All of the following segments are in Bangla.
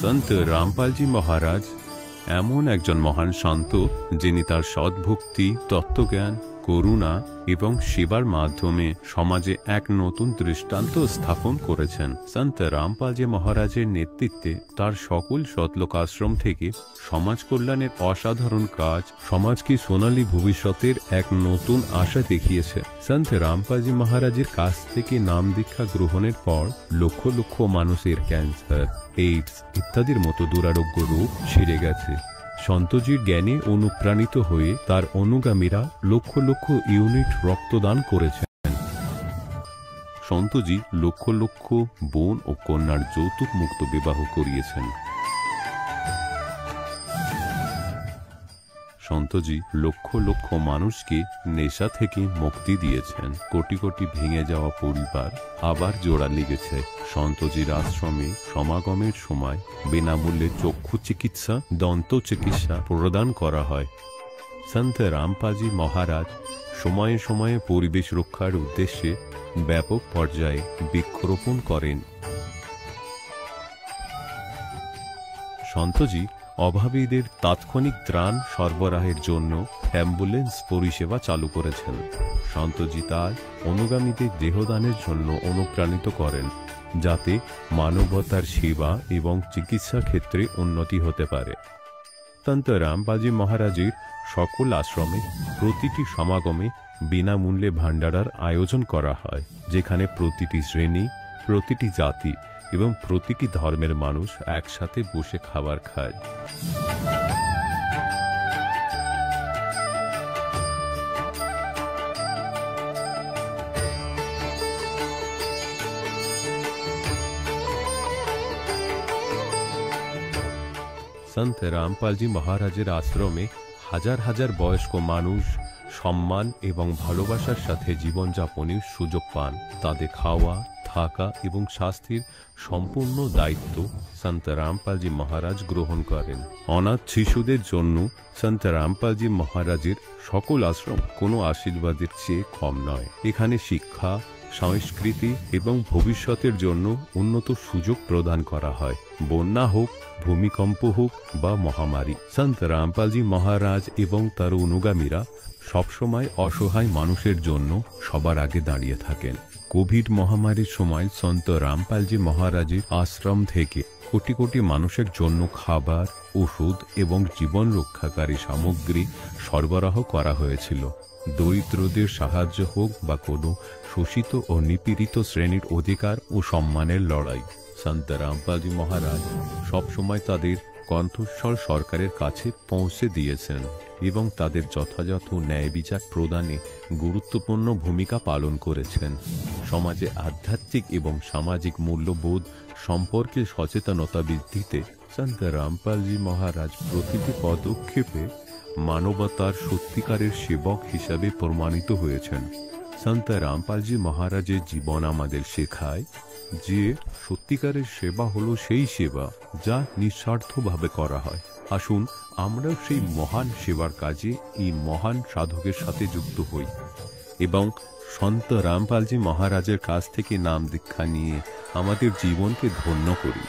সন্ত রামপালজি মহারাজ এমন একজন মহান সন্ত যিনি তার সদ্ভক্তি, তত্ত্বজ্ঞান, করুণা এবং সেবার মাধ্যমে সমাজে এক নতুন দৃষ্টান্ত স্থাপন করেছেন। সন্ত রামপালজি মহারাজের নেতৃত্বে তার সকল সতলোক আশ্রম থেকে সমাজ কল্যাণের অসাধারণ কাজ সমাজকে সোনালী ভবিষ্যতের এক নতুন আশা দেখিয়েছে। সন্ত রামপালজি মহারাজের কাছ থেকে নাম দীক্ষা গ্রহণের পর লক্ষ লক্ষ মানুষের ক্যান্সার, এইডস ইত্যাদির মতো দুরারোগ্য রোগ সেরে গেছে। সন্তজির জ্ঞানে অনুপ্রাণিত হয়ে তার অনুগামীরা লক্ষ লক্ষ ইউনিট রক্তদান করেছেন। সন্তজি লক্ষ লক্ষ বোন ও কন্যার যৌতুক মুক্ত বিবাহ করিয়েছেন। সন্তজি লক্ষ লক্ষ মানুষকে নেশা থেকে মুক্তি দিয়েছেন। কোটি কোটি ভেঙে যাওয়া পরিবার আবার জোড়া লেগেছে। সন্তজির আশ্রমে সমাগমের সময় বিনামূল্যে চক্ষু চিকিৎসা, দন্ত চিকিৎসা প্রদান করা হয়। সন্ত রামপালজি মহারাজ সময়ে সময়ে পরিবেশ রক্ষার উদ্দেশ্যে ব্যাপক পর্যায়ে বৃক্ষরোপণ করেন। সন্তজি অভাবীদের তাৎক্ষণিক ত্রাণ সরবরাহের জন্য অ্যাম্বুলেন্স পরিষেবা চালু করেছেন। সন্তজি তার অনুগামীদের দেহদানের জন্য অনুপ্রাণিত করেন, যাতে মানবতার সেবা এবং চিকিৎসা ক্ষেত্রে উন্নতি হতে পারে। সন্ত রামপালজি মহারাজের সকল আশ্রমে প্রতিটি সমাগমে বিনামূল্যে ভান্ডারার আয়োজন করা হয়, যেখানে প্রতিটি শ্রেণী, প্রতিটি জাতি এবং প্রতিটি ধর্মের মানুষ একসাথে বসে খাবার খায়। সন্ত রামপালজি মহারাজের আশ্রমে হাজার হাজার বয়স্ক মানুষ সম্মান এবং ভালোবাসার সাথে জীবনযাপনের সুযোগ পান। তাদের খাওয়া, থাকা এবং স্বাস্থ্যের সম্পূর্ণ দায়িত্ব সন্ত রামপালজি মহারাজ গ্রহণ করেন। অনাথ শিশুদের জন্য সন্ত রামপালজি মহারাজের সকল আশ্রম কোনো আশীর্বাদের চেয়ে কম নয়। এখানে শিক্ষা, সংস্কৃতি এবং ভবিষ্যতের জন্য উন্নত সুযোগ প্রদান করা হয়। বন্যা হোক, ভূমিকম্প হোক বা মহামারী, সন্ত রামপালজি মহারাজ এবং তার অনুগামীরা সবসময় অসহায় মানুষের জন্য সবার আগে দাঁড়িয়ে থাকেন। কোভিড মহামারীর সময় সন্ত রামপালজি মহারাজের আশ্রম থেকে কোটি কোটি মানুষের জন্য খাবার, ওষুধ এবং জীবন রক্ষাকারী সামগ্রী সরবরাহ করা হয়েছিল। দরিদ্রদের সাহায্য হোক বা কোনো শোষিত ও নিপীড়িত শ্রেণীর অধিকার ও সম্মানের লড়াই, সন্ত রামপালজি মহারাজ সবসময় তাদের কণ্ঠস্বর সরকারের কাছে পৌঁছে দিয়েছেন এবং তাদের যথাযথ ন্যায় বিচার প্রদানে গুরুত্বপূর্ণ ভূমিকা পালন করেছেন। সমাজে আধ্যাত্মিক এবং সামাজিক মূল্যবোধ সম্পর্কে সচেতনতা বৃদ্ধিতে সন্ত রামপালজি মহারাজ প্রতিটি পদক্ষেপে মানবতার সত্যিকারের সেবক হিসাবে প্রমাণিত হয়েছেন। সন্ত রামপালজি মহারাজের জীবন আমাদের শেখায় যে সত্যিকারের সেবা হলো সেই সেবা যা নিঃস্বার্থভাবে করা হয়। আসুন আমরাও সেই মহান সেবার কাজে এই মহান সাধকের সাথে যুক্ত হই এবং সন্ত রামপালজি মহারাজের কাছ থেকে নাম দীক্ষা নিয়ে আমাদের জীবনকে ধন্য করি।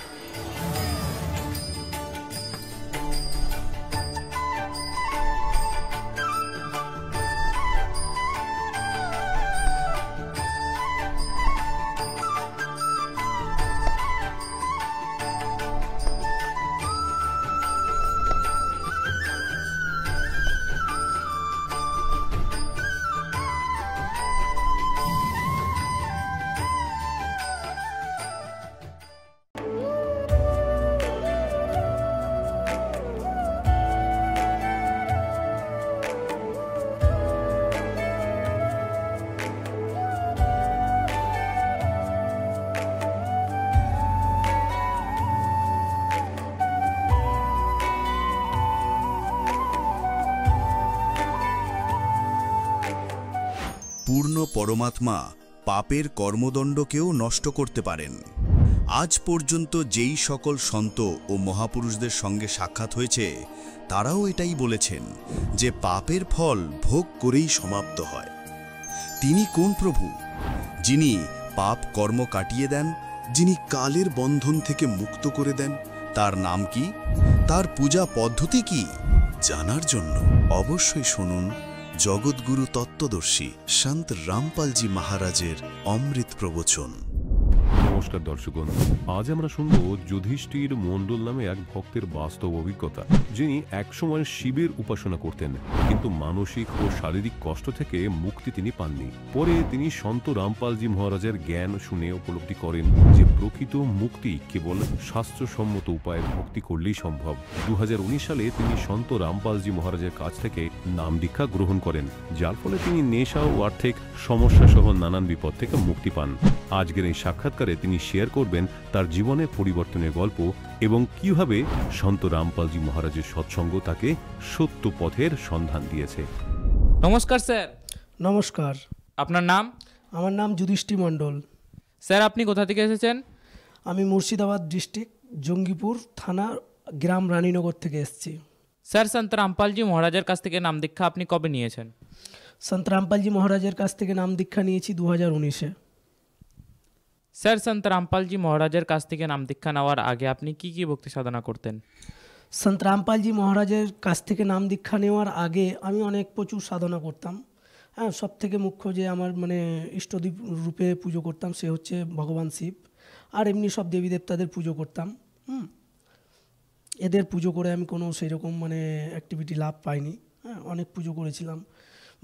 পূর্ণ পরমাত্মা পাপের কর্মদণ্ডকেও নষ্ট করতে পারেন। আজ পর্যন্ত যেই সকল সন্ত ও মহাপুরুষদের সঙ্গে সাক্ষাৎ হয়েছে তারাও এটাই বলেছেন যে পাপের ফল ভোগ করেই সমাপ্ত হয়। তিনি কোন প্রভু? যিনি পাপ কর্ম কাটিয়ে দেন, যিনি কালের বন্ধন থেকে মুক্ত করে দেন, তার নাম কি, তার পূজা পদ্ধতি কি জানার জন্য অবশ্যই শুনুন জগৎগুরু তত্ত্বদর্শী সন্ত রামপালজি মহারাজের অমৃত প্রবচন। নমস্কার দর্শকগণ, আজ আমরা শুনব যুধিষ্ঠির মণ্ডল নামে এক ভক্তের বাস্তব অভিজ্ঞতা, যিনি একসময় শিবের উপাসনা করতেন, কিন্তু মানসিক ও শারীরিক কষ্ট থেকে মুক্তি তিনি পাননি। পরে তিনি সন্ত রামপালজি মহারাজের জ্ঞান শুনে উপলব্ধি করেন যে প্রকৃত মুক্তি কেবল শাস্ত্রসম্মত উপায়ে ভক্তি করলেই সম্ভব। 2019 সালে তিনি সন্ত রামপালজি মহারাজের কাছ থেকে নাম দীক্ষা গ্রহণ করেন, যার ফলে তিনি নেশা ও আর্থিক সমস্যা সহ নানান বিপদ থেকে মুক্তি পান। আজকের এই সাক্ষাৎকারে তিনি শেয়ার করবেন তার জীবনের পরিবর্তনের গল্প এবং কিভাবে সন্ত রামপালজি মহারাজের সৎসঙ্গ তাকে সত্য পথের সন্ধান দিয়েছে। নমস্কার স্যার। নমস্কার। আপনার নাম? আমার নাম যুধিষ্ঠির মণ্ডল। স্যার, আপনি কোথা থেকে এসেছেন? আমি মুর্শিদাবাদ ডিস্ট্রিক্ট জঙ্গিপুর থানা গ্রাম রানীনগর থেকে এসেছি। স্যার, সন্ত রামপালজি মহারাজের কাছ থেকে নাম দীক্ষা আপনি কবে নিয়েছেন? সন্ত রামপালজি মহারাজের কাছ থেকে নাম দীক্ষা নিয়েছি 2019-এ। স্যার, সন্ত রামপালজি মহারাজের কাছ থেকে নাম দীক্ষা নেওয়ার আগে আপনি কি কি ভক্তি সাধনা করতেন? সন্ত রামপালজি মহারাজের কাছ থেকে নাম দীক্ষা নেওয়ার আগে আমি অনেক প্রচুর সাধনা করতাম। হ্যাঁ, সব থেকে মুখ্য যে আমার ইষ্টদেব রূপে পুজো করতাম সে হচ্ছে ভগবান শিব। আর এমনি সব দেবী দেবতাদের পুজো করতাম। এদের পুজো করে আমি কোনো সেই রকম অ্যাক্টিভিটি লাভ পাইনি। হ্যাঁ, অনেক পুজো করেছিলাম।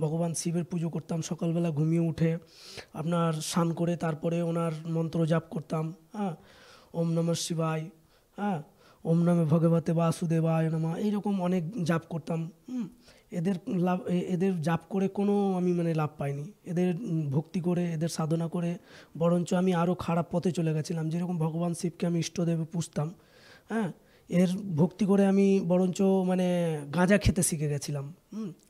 ভগবান শিবের পুজো করতাম, সকালবেলা ঘুমিয়ে উঠে আপনার স্নান করে তারপরে ওনার মন্ত্র জাপ করতাম। হ্যাঁ, ওম নমঃ শিবায়, হ্যাঁ, ওম নমঃ ভগবতে বাসুদেবায় নমঃ, এইরকম অনেক জাপ করতাম। এদের জাপ করে কোনো আমি লাভ পাইনি। এদের ভক্তি করে, এদের সাধনা করে বরঞ্চ আমি আরও খারাপ পথে চলে গেছিলাম। যেরকম ভগবান শিবকে আমি ইষ্টদেবে পুজতাম, হ্যাঁ, এর ভক্তি করে আমি বরঞ্চ গাঁজা খেতে শিখে গেছিলাম।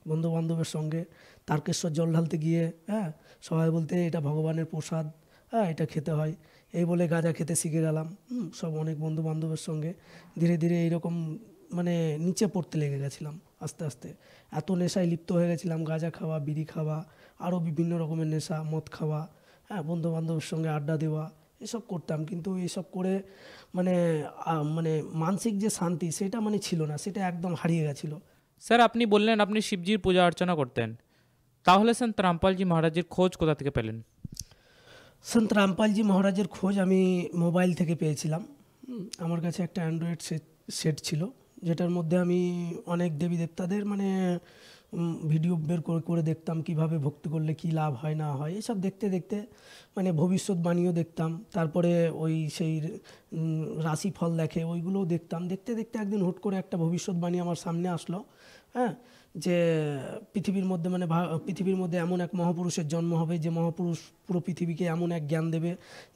বন্ধু বান্ধবের সঙ্গে তারকেশ্বর জল ঢালতে গিয়ে, হ্যাঁ, সবাই বলতে এটা ভগবানের প্রসাদ, হ্যাঁ, এটা খেতে হয়, এই বলে গাঁজা খেতে শিখে গেলাম। সব অনেক বন্ধু বান্ধবের সঙ্গে ধীরে ধীরে এইরকম নিচে পড়তে লেগে গেছিলাম। আস্তে আস্তে এত নেশায় লিপ্ত হয়ে গেছিলাম, গাঁজা খাওয়া, বিড়ি খাওয়া, আরও বিভিন্ন রকমের নেশা, মদ খাওয়া, হ্যাঁ, বন্ধু বান্ধবের সঙ্গে আড্ডা দেওয়া, এসব করতাম। কিন্তু এইসব করে মানসিক যে শান্তি সেটা ছিল না, সেটা একদম হারিয়ে গেছিলো। স্যার, আপনি বললেন আপনি শিবজির পূজা অর্চনা করতেন, তাহলে সন্ত রামপালজি মহারাজের খোঁজ কোথা থেকে পেলেন? সন্ত রামপালজি মহারাজের খোঁজ আমি মোবাইল থেকে পেয়েছিলাম। আমার কাছে একটা অ্যান্ড্রয়েড সেট ছিল, যেটার মধ্যে আমি অনেক দেবী দেবতাদের ভিডিও বের করে দেখতাম, কিভাবে ভক্তি করলে কি লাভ হয় না হয়, এসব দেখতে দেখতে ভবিষ্যৎবাণীও দেখতাম। তারপরে সেই রাশিফল দেখে ওইগুলোও দেখতাম। দেখতে দেখতে একদিন হুট করে একটা ভবিষ্যৎবাণী আমার সামনে আসলো, হ্যাঁ, যে পৃথিবীর মধ্যে এমন এক মহাপুরুষের জন্ম হবে, যে মহাপুরুষ পুরো পৃথিবীকে এমন এক জ্ঞান দেবে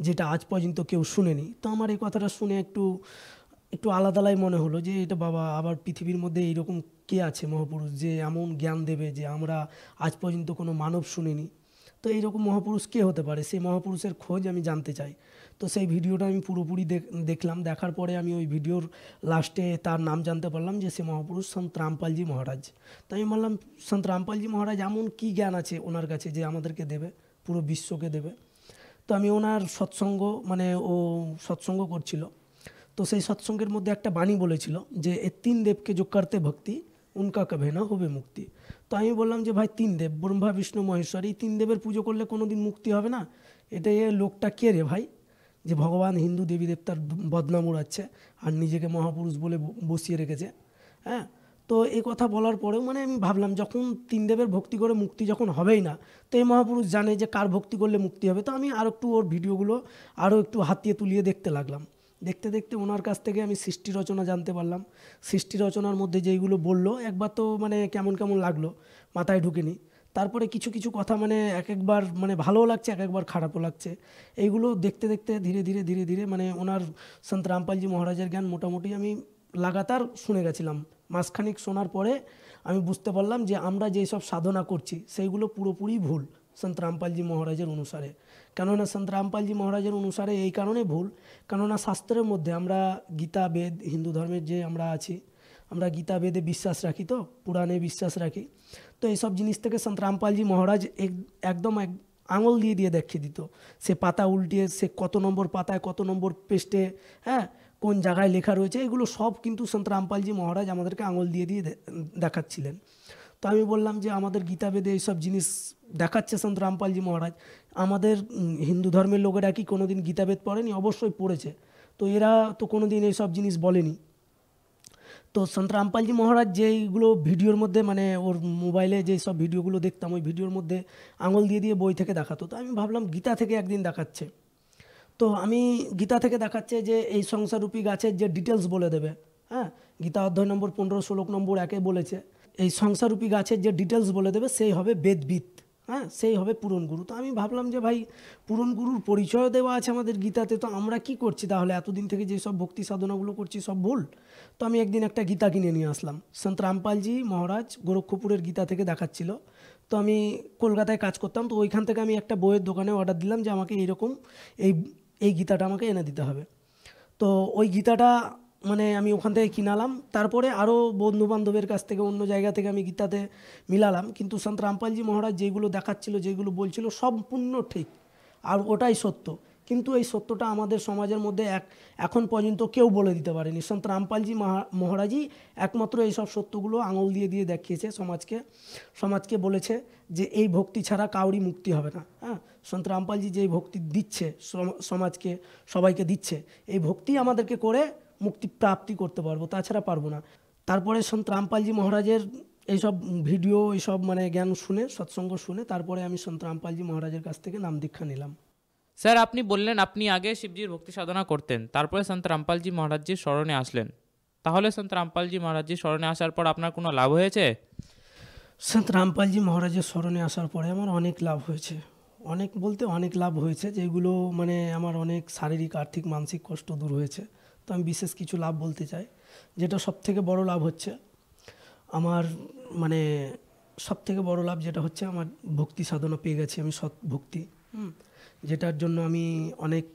যেটা আজ পর্যন্ত কেউ শুনেনি। তো আমার এই কথাটা শুনে একটু আলাদালাই মনে হলো যে এটা বাবা, আবার পৃথিবীর মধ্যে এইরকম কে আছে মহাপুরুষ যে এমন জ্ঞান দেবে যে আমরা আজ পর্যন্ত কোনো মানব শুনিনি। তো এইরকম মহাপুরুষ কে হতে পারে, সেই মহাপুরুষের খোঁজ আমি জানতে চাই। তো সেই ভিডিওটা আমি পুরোপুরি দেখলাম। দেখার পরে আমি ওই ভিডিওর লাস্টে তার নাম জানতে পারলাম যে সে মহাপুরুষ সন্ত রামপালজি মহারাজ। তো আমি বললাম, সন্ত রামপালজি মহারাজ এমন কী জ্ঞান আছে ওনার কাছে যে আমাদেরকে দেবে, পুরো বিশ্বকে দেবে। তো আমি ওনার ও সৎসঙ্গ করছিল। তো সেই সৎসঙ্গের মধ্যে একটা বাণী বলেছিল যে এ তিন দেবকে जो करते ভক্তি উনকা কবে না হবে মুক্তি। তো আমি বললাম যে ভাই, তিন দেব ব্রহ্মা বিষ্ণু মহেশ্বর, এই তিন দেবের পুজো করলে কোনো দিন মুক্তি হবে না? এটা লোকটা কে রে ভাই, যে ভগবান হিন্দু দেবী দেবতার বদনাম উড়াচ্ছে আর নিজেকে মহাপুরুষ বলে বসিয়ে রেখেছে। হ্যাঁ, তো এই কথা বলার পরেও আমি ভাবলাম, যখন তিন দেবের ভক্তি করে মুক্তি যখন হবেই না, তো এই মহাপুরুষ জানে যে কার ভক্তি করলে মুক্তি হবে। তো আমি আরও একটু ওর ভিডিওগুলো আরও একটু হাতিয়ে তুলিয়ে দেখতে লাগলাম। দেখতে দেখতে ওনার কাছ থেকে আমি সৃষ্টি রচনা জানতে পারলাম। সৃষ্টি রচনার মধ্যে যেইগুলো বললো, একবার তো কেমন কেমন লাগলো, মাথায় ঢুকেনি। তারপরে কিছু কিছু কথা এক একবার ভালোও লাগছে, এক একবার খারাপও লাগছে। এইগুলো দেখতে দেখতে ধীরে ধীরে ধীরে ধীরে ওনার সন্ত রামপালজি মহারাজের জ্ঞান মোটামুটি আমি লাগাতার শুনে গেছিলাম। মাসখানিক শোনার পরে আমি বুঝতে পারলাম যে আমরা যেই সব সাধনা করছি সেইগুলো পুরোপুরি ভুল সন্ত রামপালজি মহারাজের অনুসারে। কেননা সন্ত রামপালজি মহারাজের অনুসারে এই কারণে ভুল, কেননা শাস্ত্রের মধ্যে আমরা গীতা বেদ, হিন্দু ধর্মের যে আমরা আছি, আমরা গীতা বেদে বিশ্বাস রাখি, তো পুরাণে বিশ্বাস রাখি। তো এইসব জিনিস থেকে সন্ত রামপালজি মহারাজ একদম আঙুল দিয়ে দেখিয়ে দিত। সে পাতা উল্টিয়ে সে কত নম্বর পাতায় কত নম্বর পেস্টে, হ্যাঁ, কোন জায়গায় লেখা রয়েছে, এগুলো সব কিন্তু সন্ত রামপালজি মহারাজ আমাদেরকে আঙুল দিয়ে দিয়ে দেখাচ্ছিলেন। তো আমি বললাম যে আমাদের গীতাবেদে এইসব জিনিস দেখাচ্ছে সন্ত রামপালজি মহারাজ, আমাদের হিন্দু ধর্মের লোকেরা কি কোনোদিন গীতাবেদ পড়েনি? অবশ্যই পড়েছে, তো এরা তো কোনোদিন এইসব জিনিস বলেনি। তো সন্ত রামপালজি মহারাজ যেইগুলো ভিডিওর মধ্যে মানে ওর মোবাইলে যেই সব ভিডিওগুলো দেখতাম, ওই ভিডিওর মধ্যে আঙুল দিয়ে দিয়ে বই থেকে দেখাতো। তো আমি ভাবলাম গীতা থেকে একদিন দেখাচ্ছে, তো আমি গীতা থেকে দেখাচ্ছে যে এই সংসাররূপী গাছের যে ডিটেলস বলে দেবে। হ্যাঁ, গীতা অধ্যায় নম্বর 15 শ্লোক নম্বর 1 বলেছে এই সংসাররূপী গাছের যে ডিটেলস বলে দেবে সেই হবে বেদবিদ, হ্যাঁ, সেই হবে পূরণ গুরু। তো আমি ভাবলাম যে ভাই, পূরণ গুরুর পরিচয় দেওয়া আছে আমাদের গীতাতে, তো আমরা কি করছি তাহলে? এতদিন থেকে যেসব ভক্তি সাধনাগুলো করছি সব ভুল। তো আমি একদিন একটা গীতা কিনে নিয়ে আসলাম, সন্ত রামপালজি মহারাজ গোরক্ষপুরের গীতা থেকে দেখাচ্ছিল। তো আমি কলকাতায় কাজ করতাম, তো ওইখান থেকে আমি একটা বইয়ের দোকানে অর্ডার দিলাম যে আমাকে এইরকম এই এই গীতাটা আমাকে এনে দিতে হবে। তো ওই গীতাটা মানে আমি ওখান থেকে কিনালাম, তারপরে আরও বন্ধু বান্ধবের কাছ থেকে অন্য জায়গা থেকে আমি গীতাতে মিলালাম, কিন্তু সন্ত রামপালজি মহারাজ যেগুলো দেখাচ্ছিল, যেগুলো বলছিল সম্পূর্ণ ঠিক আর ওটাই সত্য। কিন্তু এই সত্যটা আমাদের সমাজের মধ্যে এখন পর্যন্ত কেউ বলে দিতে পারেনি। সন্ত রামপালজি মহারাজই একমাত্র এইসব সত্যগুলো আঙুল দিয়ে দিয়ে দেখিয়েছে সমাজকে বলেছে যে এই ভক্তি ছাড়া কাউরি মুক্তি হবে না। হ্যাঁ, সন্ত রামপালজি যেই ভক্তি দিচ্ছে সমাজকে, সবাইকে দিচ্ছে, এই ভক্তি আমাদেরকে করে মুক্তি প্রাপ্তি করতে পারবো, তাছাড়া পারবো না। তারপরে সন্ত রামপালজি মহারাজের এইসব ভিডিও, এইসব মানে জ্ঞান শুনে, সৎসঙ্গ শুনে, তারপরে আমি সন্ত রামপালজি মহারাজের কাছ থেকে নাম দীক্ষা নিলাম। স্যার, আপনি বললেন আপনি আগে শিবজির ভক্তি সাধনা করতেন, তারপরে সন্ত রামপালজি মহারাজজির স্মরণে আসলেন। তাহলে সন্ত রামপালজি মহারাজজির স্মরণে আসার পর আপনার কোনো লাভ হয়েছে? সন্ত রামপালজি মহারাজের স্মরণে আসার পরে আমার অনেক লাভ হয়েছে, অনেক বলতে অনেক লাভ হয়েছে, যেগুলো মানে আমার অনেক শারীরিক, আর্থিক, মানসিক কষ্ট দূর হয়েছে। তো আমি বিশেষ কিছু লাভ বলতে চাই, যেটা সবথেকে বড় লাভ হচ্ছে আমার, মানে সবথেকে বড় লাভ যেটা হচ্ছে আমার ভক্তি সাধনা পেয়ে গেছি আমি, সৎ ভক্তি, যেটার জন্য আমি অনেক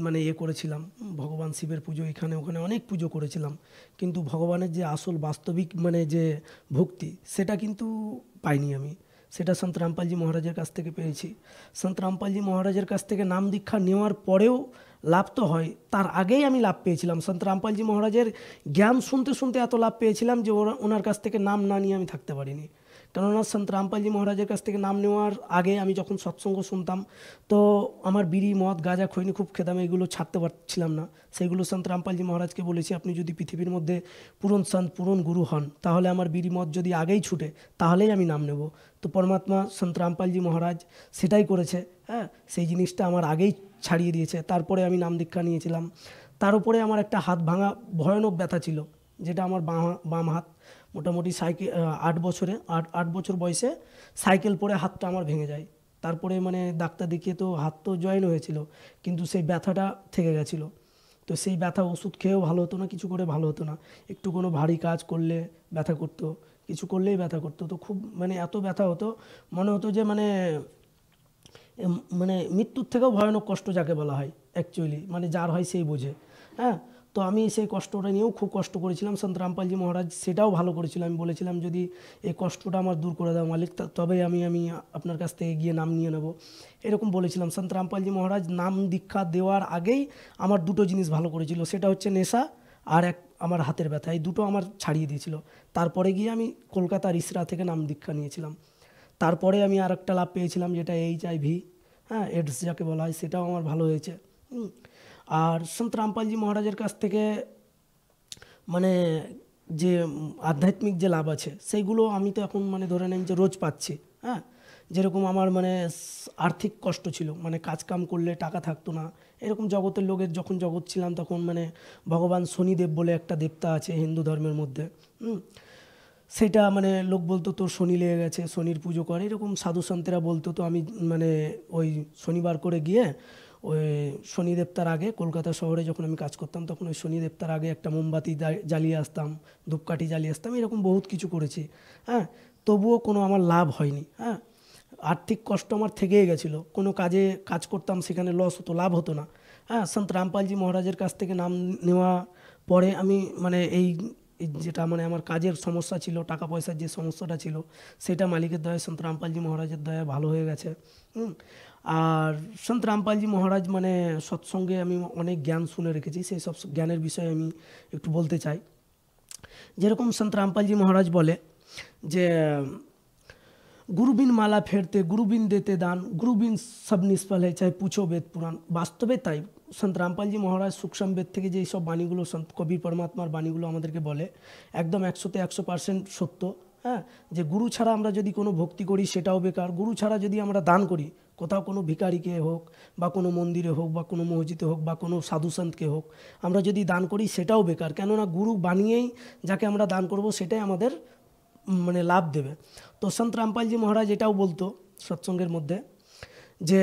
মানে করেছিলাম, ভগবান শিবের পুজো এখানে ওখানে অনেক পুজো করেছিলাম, কিন্তু ভগবানের যে আসল বাস্তবিক মানে যে ভক্তি, সেটা কিন্তু পাইনি আমি। সেটা সন্ত রামপালজি মহারাজের কাছ থেকে পেয়েছি। সন্ত রামপালজি মহারাজের কাছ থেকে নাম দীক্ষা নেওয়ার পরেও লাভ তো হয়, তার আগেই আমি লাভ পেয়েছিলাম। সন্ত রামপালজি মহারাজের জ্ঞান শুনতে শুনতে এত লাভ পেয়েছিলাম যে ওনার কাছ থেকে নাম না নিয়ে আমি থাকতে পারিনি। কেননা সন্ত রামপালজি মহারাজের কাছ থেকে নাম নেওয়ার আগে আমি যখন সৎসঙ্গ শুনতাম, তো আমার বিড়ি, মদ, গাঁজা, খৈনি খুব খেতাম, এগুলো ছাড়তে পারছিলাম না। সেইগুলো সন্ত রামপালজি মহারাজকে বলেছি, আপনি যদি পৃথিবীর মধ্যে পূরণ সন্ত, পূরণ গুরু হন, তাহলে আমার বিড়ি, মদ যদি আগেই ছুটে, তাহলেই আমি নাম নেব। তো পরমাত্মা সন্ত রামপালজি মহারাজ সেটাই করেছে। হ্যাঁ, সেই জিনিসটা আমার আগেই ছাড়িয়ে দিয়েছে। তারপরে আমি নাম দীক্ষা নিয়েছিলাম। তার উপরে আমার একটা হাত ভাঙা ভয়ানক ব্যথা ছিল, যেটা আমার বাম হাত, মোটামুটি সাইকেল 8 বছর বয়সে সাইকেল পরে হাতটা আমার ভেঙে যায়। তারপরে মানে ডাক্তার দেখিয়ে তো হাত তো জয়েন হয়েছিল, কিন্তু সেই ব্যথাটা থেকে গেছিলো। তো সেই ব্যথা ওষুধ খেয়েও ভালো হতো না, কিছু করে ভালো হতো না। একটু কোনো ভারী কাজ করলে ব্যথা করতো, কিছু করলেই ব্যথা করতো। তো খুব মানে এত ব্যথা হতো, মনে হতো যে মানে মানে মৃত্যুর থেকেও ভয়ানক কষ্ট যাকে বলা হয় অ্যাকচুয়ালি, মানে যার হয় সেই বোঝে। হ্যাঁ, তো আমি সেই কষ্টটা নিয়েও খুব কষ্ট করেছিলাম। সন্ত রামপালজি মহারাজ সেটাও ভালো করেছিল। আমি বলেছিলাম যদি এই কষ্টটা আমার দূর করে দাও মালিক, তবে আমি আপনার কাছ থেকে গিয়ে নাম নিয়ে নেব, এরকম বলেছিলাম। সন্ত রামপালজি মহারাজ নাম দীক্ষা দেওয়ার আগেই আমার দুটো জিনিস ভালো করেছিল, সেটা হচ্ছে নেশা আর আমার হাতের ব্যথা, এই দুটো আমার ছাড়িয়ে দিয়েছিল। তারপরে গিয়ে আমি কলকাতার ইসরা থেকে নাম দীক্ষা নিয়েছিলাম। তারপরে আমি আর একটা লাভ পেয়েছিলাম, যেটা HIV, হ্যাঁ, এডস যাকে বলা হয়, সেটাও আমার ভালো হয়েছে। আর সন্ত রামপালজি মহারাজের কাছ থেকে মানে যে আধ্যাত্মিক যে লাভ আছে, সেইগুলো আমি তো এখন মানে ধরে নেন যে রোজ পাচ্ছি। হ্যাঁ, যেরকম আমার মানে আর্থিক কষ্ট ছিল, মানে কাজকাম করলে টাকা থাকতো না, এরকম জগতের লোকের যখন জগৎ ছিলাম, তখন মানে ভগবান শনিদেব বলে একটা দেবতা আছে হিন্দু ধর্মের মধ্যে, সেটা মানে লোক বলতো তোর শনি লেগে গেছে, শনির পুজো করে, এরকম সাধু সন্তেরা বলতো। তো আমি মানে ওই শনিবার করে গিয়ে ওই শনি দেবতার আগে, কলকাতা শহরে যখন আমি কাজ করতাম, তখন ওই শনি দেবতার আগে একটা মোমবাতি জ্বালিয়ে আসতাম, ধূপকাঠি জ্বালিয়ে আসতাম, এরকম বহুত কিছু করেছি। হ্যাঁ, তবুও কোনো আমার লাভ হয়নি। হ্যাঁ, আর্থিক কষ্ট আমার থেকেই গেছিলো, কোনো কাজ করতাম সেখানে লস হতো, লাভ হতো না। হ্যাঁ, সন্ত রামপালজি মহারাজের কাছ থেকে নাম নেওয়া পরে আমি মানে এই যেটা মানে আমার কাজের সমস্যা ছিল, টাকা পয়সার যে সমস্যাটা ছিল, সেটা মালিকের দয়ায়, সন্ত রামপালজি মহারাজের দয়ায় ভালো হয়ে গেছে। আর সন্ত রামপালজি মহারাজ মানে সৎসঙ্গে আমি অনেক জ্ঞান শুনে রেখেছি, সেই সব জ্ঞানের বিষয়ে আমি একটু বলতে চাই। যেরকম সন্ত রামপালজি মহারাজ বলে যে গুরুবিন মালা ফেরতে, গুরুবিন দেতে দান, গুরুবিন সব নিষ্ফল হয়, চাই পুছো বেদ পুরাণ। বাস্তবে তাই সন্ত রামপালজি মহারাজ সূক্ষ্ম বেদ থেকে যে সব বাণীগুলো সন্ত কবির পরমাত্মার বাণীগুলো আমাদেরকে বলে, একদম 100% সত্য। হ্যাঁ, যে গুরু ছাড়া আমরা যদি কোনো ভক্তি করি সেটাও বেকার, গুরু ছাড়া যদি আমরা দান করি কোথাও কোনো ভিখারিকে হোক বা কোনো মন্দিরে হোক বা কোনো মসজিদে হোক বা কোনো সাধুসন্তকে হোক, আমরা যদি দান করি সেটাও বেকার, কেননা গুরু বানিয়েই যাকে আমরা দান করব সেটাই আমাদের মানে লাভ দেবে। তো সন্ত রামপালজি মহারাজ এটাও বলতো সৎসঙ্গের মধ্যে যে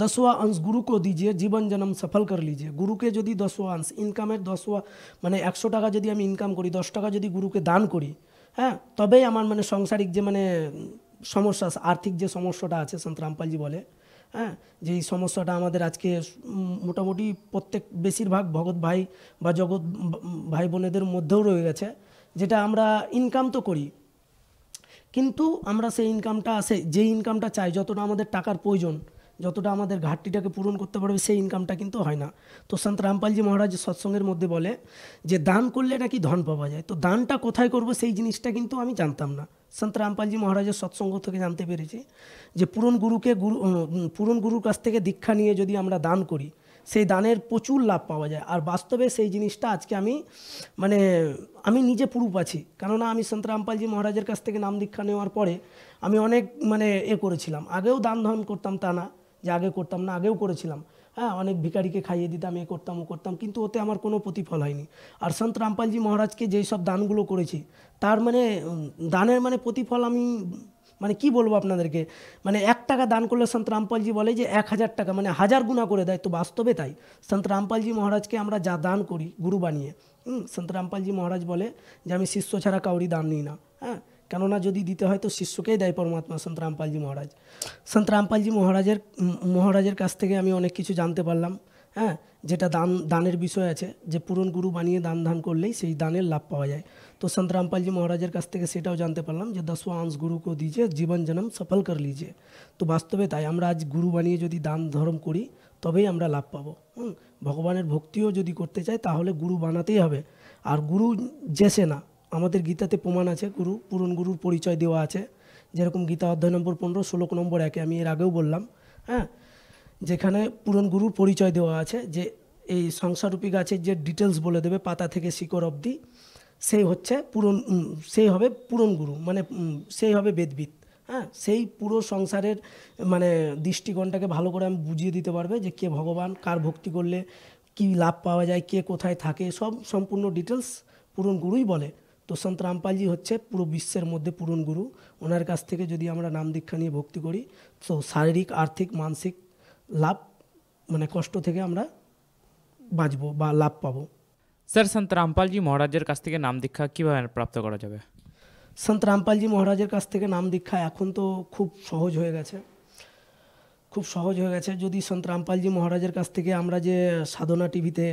10वां अंश गुरु को दीजिए, जीवन जन्म सफल कर लीजिए। গুরুকে যদি 10वां अंश ইনকামের 10वां মানে 100 টাকা যদি আমি ইনকাম করি, 10 টাকা যদি গুরুকে দান করি, হ্যাঁ, তবেই আমার মানে সাংসারিক যে মানে সমস্যা, আর্থিক যে সমস্যাটা আছে, সন্ত রামপালজি বলে, হ্যাঁ, যে এই সমস্যাটা আমাদের আজকে মোটামুটি প্রত্যেক বেশিরভাগ ভগৎ ভাই বা জগৎ ভাই বোনেদের মধ্যেও রয়ে গেছে, যেটা আমরা ইনকাম তো করি কিন্তু আমরা সেই ইনকামটা যে ইনকামটা চাই, যতটা আমাদের টাকার প্রয়োজন, যতটা আমাদের ঘাটতিটাকে পূরণ করতে পারবে, সেই ইনকামটা কিন্তু হয় না। তো সন্ত রামপালজি মহারাজ সৎসঙ্গের মধ্যে বলে যে দান করলে নাকি ধন পাওয়া যায়। তো দানটা কোথায় করব সেই জিনিসটা কিন্তু আমি জানতাম না। সন্ত রামপালজি মহারাজের সৎসঙ্গ থেকে জানতে পেরেছি যে পুরন গুরুর কাছ থেকে দীক্ষা নিয়ে যদি আমরা দান করি, সেই দানের প্রচুর লাভ পাওয়া যায়। আর বাস্তবে সেই জিনিসটা আজকে আমি নিজে প্রুফ আছি, কেননা আমি সন্ত রামপালজি মহারাজের কাছ থেকে নাম দীক্ষা নেওয়ার পরে আমি অনেক করেছিলাম। আগেও দান ধান করতাম, তা না যে আগে করতাম না, আগেও করেছিলাম। হ্যাঁ, অনেক ভিখারিকে খাইয়ে দিতাম, করতাম ও করতাম, কিন্তু ওতে আমার কোনো প্রতিফল হয়নি। আর সন্ত রামপালজি মহারাজকে যেই সব দানগুলো করেছি, তার দানের প্রতিফল আমি কি বলবো আপনাদেরকে, 1 টাকা দান করলে সন্ত রামপালজি বলে যে 1000 টাকা 1000 গুণা করে দেয়। তো বাস্তবে তাই সন্ত রামপালজি মহারাজকে আমরা যা দান করি গুরু বানিয়ে, সন্ত রামপালজি মহারাজ বলে যে আমি শিষ্য ছাড়া কাউরি দান নিই না। হ্যাঁ, কেননা যদি দিতে হয় তো শিষ্যকেই দেয় পরমাত্মা সন্ত রামপালজি মহারাজ। সন্ত রামপালজি মহারাজের কাছ থেকে আমি অনেক কিছু জানতে পারলাম। হ্যাঁ, যেটা দানের বিষয় আছে, যে পূরণ গুরু বানিয়ে দান করলেই সেই দানের লাভ পাওয়া যায়। তো সন্ত রামপালজি মহারাজের কাছ থেকে সেটাও জানতে পারলাম যে 10वां अंश गुरु को दीजिए, জীবন জন্ম সফল कर लीजिए। তো বাস্তবে তাই আমরা আজ গুরু বানিয়ে যদি দান ধর্ম করি তবেই আমরা লাভ পাবো। ভগবানের ভক্তিও যদি করতে চাই তাহলে গুরু বানাতেই হবে। আর গুরু যেসে না, আমাদের গীতাতে প্রমাণ আছে, পূরণ গুরুর পরিচয় দেওয়া আছে। যেরকম গীতা অধ্যায় নম্বর 15 শ্লোক নম্বর 1 আমি এর আগেও বললাম, হ্যাঁ, যেখানে পূরণ গুরুর পরিচয় দেওয়া আছে যে এই সংসাররূপী গাছের যে ডিটেলস বলে দেবে পাতা থেকে শিকড় অবধি, সেই হবে পূরণ গুরু, সেই হবে বেদবিদ। হ্যাঁ, সেই পুরো সংসারের দৃষ্টিকোণটাকে ভালো করে আমি বুঝিয়ে দিতে পারবে যে কে ভগবান, কার ভক্তি করলে কি লাভ পাওয়া যায়, কে কোথায় থাকে, সব সম্পূর্ণ ডিটেলস পূরণ গুরুই বলে। তো সন্ত রামপালজি হচ্ছে পুরো বিশ্বের মধ্যে পূরণ গুরু। ওনার কাছ থেকে যদি আমরা নাম দীক্ষা নিয়ে ভক্তি করি তো শারীরিক, আর্থিক, মানসিক লাভ কষ্ট থেকে আমরা বাঁচবো বা লাভ পাবো। স্যার, সন্ত রামপালজি মহারাজের কাছ থেকে নাম দীক্ষা কীভাবে প্রাপ্ত করা যাবে? সন্ত রামপালজি মহারাজের কাছ থেকে নাম দীক্ষা এখন তো খুব সহজ হয়ে গেছে। যদি সন্ত রামপালজি মহারাজের কাছ থেকে আমরা যে সাধনা টিভিতে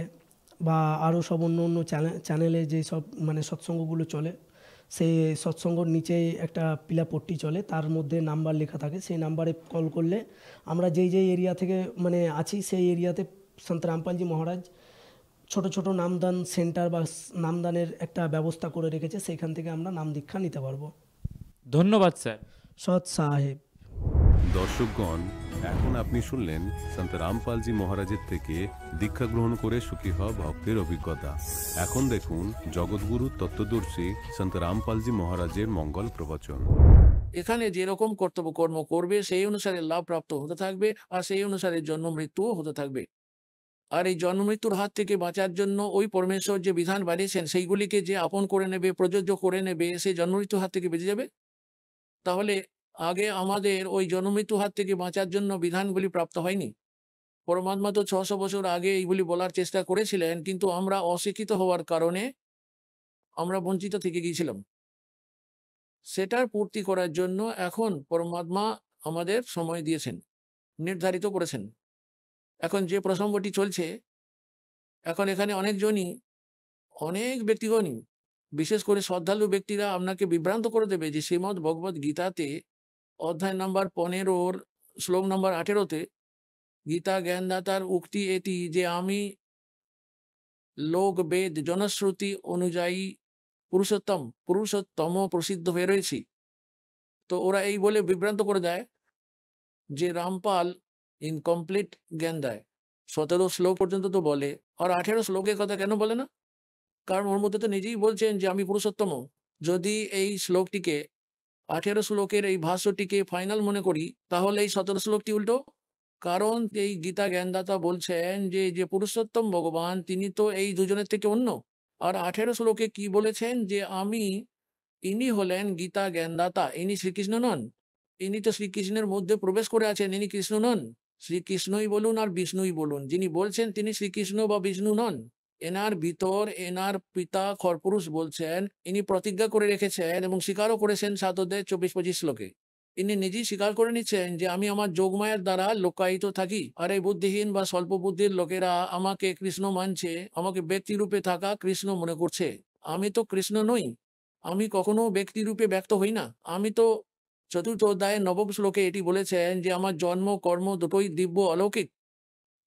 বা আরও সব অন্য চ্যানেলে যে সব সৎসঙ্গগুলো চলে, সেই সৎসঙ্গর নিচেই একটা পিলাপট্টি চলে, তার মধ্যে নাম্বার লেখা থাকে। সেই নাম্বারে কল করলে আমরা যেই এরিয়া থেকে আছি সেই এরিয়াতে সন্ত রামপালজি মহারাজ ছোট ছোট নামদান সেন্টার বা নামদানের একটা ব্যবস্থা করে রেখেছে, সেইখান থেকে আমরা নাম দীক্ষা নিতে পারবো। ধন্যবাদ স্যার। সৎ সাহেব। দর্শকগণ, এখন আপনি শুনলেন সন্ত রামপালজি মহারাজের থেকে দীক্ষা গ্রহণ করে সুখী হওয়া ভক্তের অভিজ্ঞতা। এখন দেখুন জগৎগুরু তত্ত্বদর্শী সন্ত রামপালজি মহারাজের মঙ্গল প্রবচন। এখানে যেরকম কর্তব্য কর্ম করবে সেই অনুসারে লাভ প্রাপ্ত হতে থাকবে, আর সেই অনুসারে জন্ম মৃত্যুও হতে থাকবে। আর এই জন্ম মৃত্যুর হাত থেকে বাঁচার জন্য ওই পরমেশ্বর যে বিধান বানিয়েছেন সেইগুলিকে যে আপন করে নেবে, প্রযোজ্য করে নেবে, সেই জন্ম মৃত্যুর হাত থেকে বেঁচে যাবে। তাহলে আগে আমাদের ওই জন্ম মৃত্যুর হাত থেকে বাঁচার জন্য বিধানগুলি প্রাপ্ত হয়নি। পরমাত্মা তো 600 বছর আগে এইগুলি বলার চেষ্টা করেছিলেন, কিন্তু আমরা অশিক্ষিত হওয়ার কারণে আমরা বঞ্চিত থেকে গিয়েছিলাম। সেটার পূর্তি করার জন্য এখন পরমাত্মা আমাদের সময় দিয়েছেন, নির্ধারিত করেছেন। এখন যে প্রসঙ্গটি চলছে, এখন এখানে অনেক ব্যক্তিগণই, বিশেষ করে শ্রদ্ধালু ব্যক্তিরা আপনাকে বিভ্রান্ত করে দেবে যে শ্রীমদ্ ভগবদ গীতাতে অধ্যায় নাম্বার 15 শ্লোক নম্বর 18-তে গীতা জ্ঞানদাতার উক্তি এটি যে আমি লোক বেদ জনশ্রুতি অনুযায়ী পুরুষোত্তম প্রসিদ্ধ হয়ে রয়েছি। তো ওরা এই বলে বিভ্রান্ত করে দেয় যে রামপাল ইনকমপ্লিট জ্ঞান দেয়। 17 শ্লোক পর্যন্ত তো বলে, আর 18 শ্লোকের কথা কেন বলে না? কারণ ওর মধ্যে তো নিজেই বলছেন যে আমি পুরুষোত্তম। যদি এই শ্লোকটিকে 18 শ্লোকের এই ভাষ্যটিকে ফাইনাল মনে করি, তাহলে এই 17 শ্লোকটি উল্টো। কারণ এই গীতা জ্ঞানদাতা বলছেন যে যে পুরুষোত্তম ভগবান তিনি তো এই দুজনের থেকে অন্য। আর 18 শ্লোকে কি বলেছেন যে ইনি হলেন গীতা জ্ঞানদাতা, ইনি শ্রীকৃষ্ণ নন। ইনি তো শ্রীকৃষ্ণের মধ্যে প্রবেশ করে আছেন, ইনি কৃষ্ণ নন। শ্রীকৃষ্ণই বলুন আর বিষ্ণুই বলুন, যিনি বলছেন তিনি শ্রীকৃষ্ণ বা বিষ্ণু নন। এনার ভিতর এনার পিতা খরপুরুষ বলছেন, ইনি প্রতিজ্ঞা করে রেখেছেন এবং স্বীকারও করেছেন 7 অধ্যায় 24-25 শ্লোকে। ইনি নিজেই স্বীকার করে নিচ্ছেন যে আমি আমার যোগমায়ার দ্বারা লোকায়িত থাকি, আর এই বুদ্ধিহীন বা স্বল্প বুদ্ধির লোকেরা আমাকে কৃষ্ণ মানছে, আমাকে ব্যক্তিরূপে থাকা কৃষ্ণ মনে করছে। আমি তো কৃষ্ণ নই, আমি কখনো ব্যক্তিরূপে ব্যক্ত হই না। আমি তো 4th অধ্যায়ের 9ম শ্লোকে এটি বলেছেন যে আমার জন্ম কর্ম দুটোই দিব্য অলৌকিক।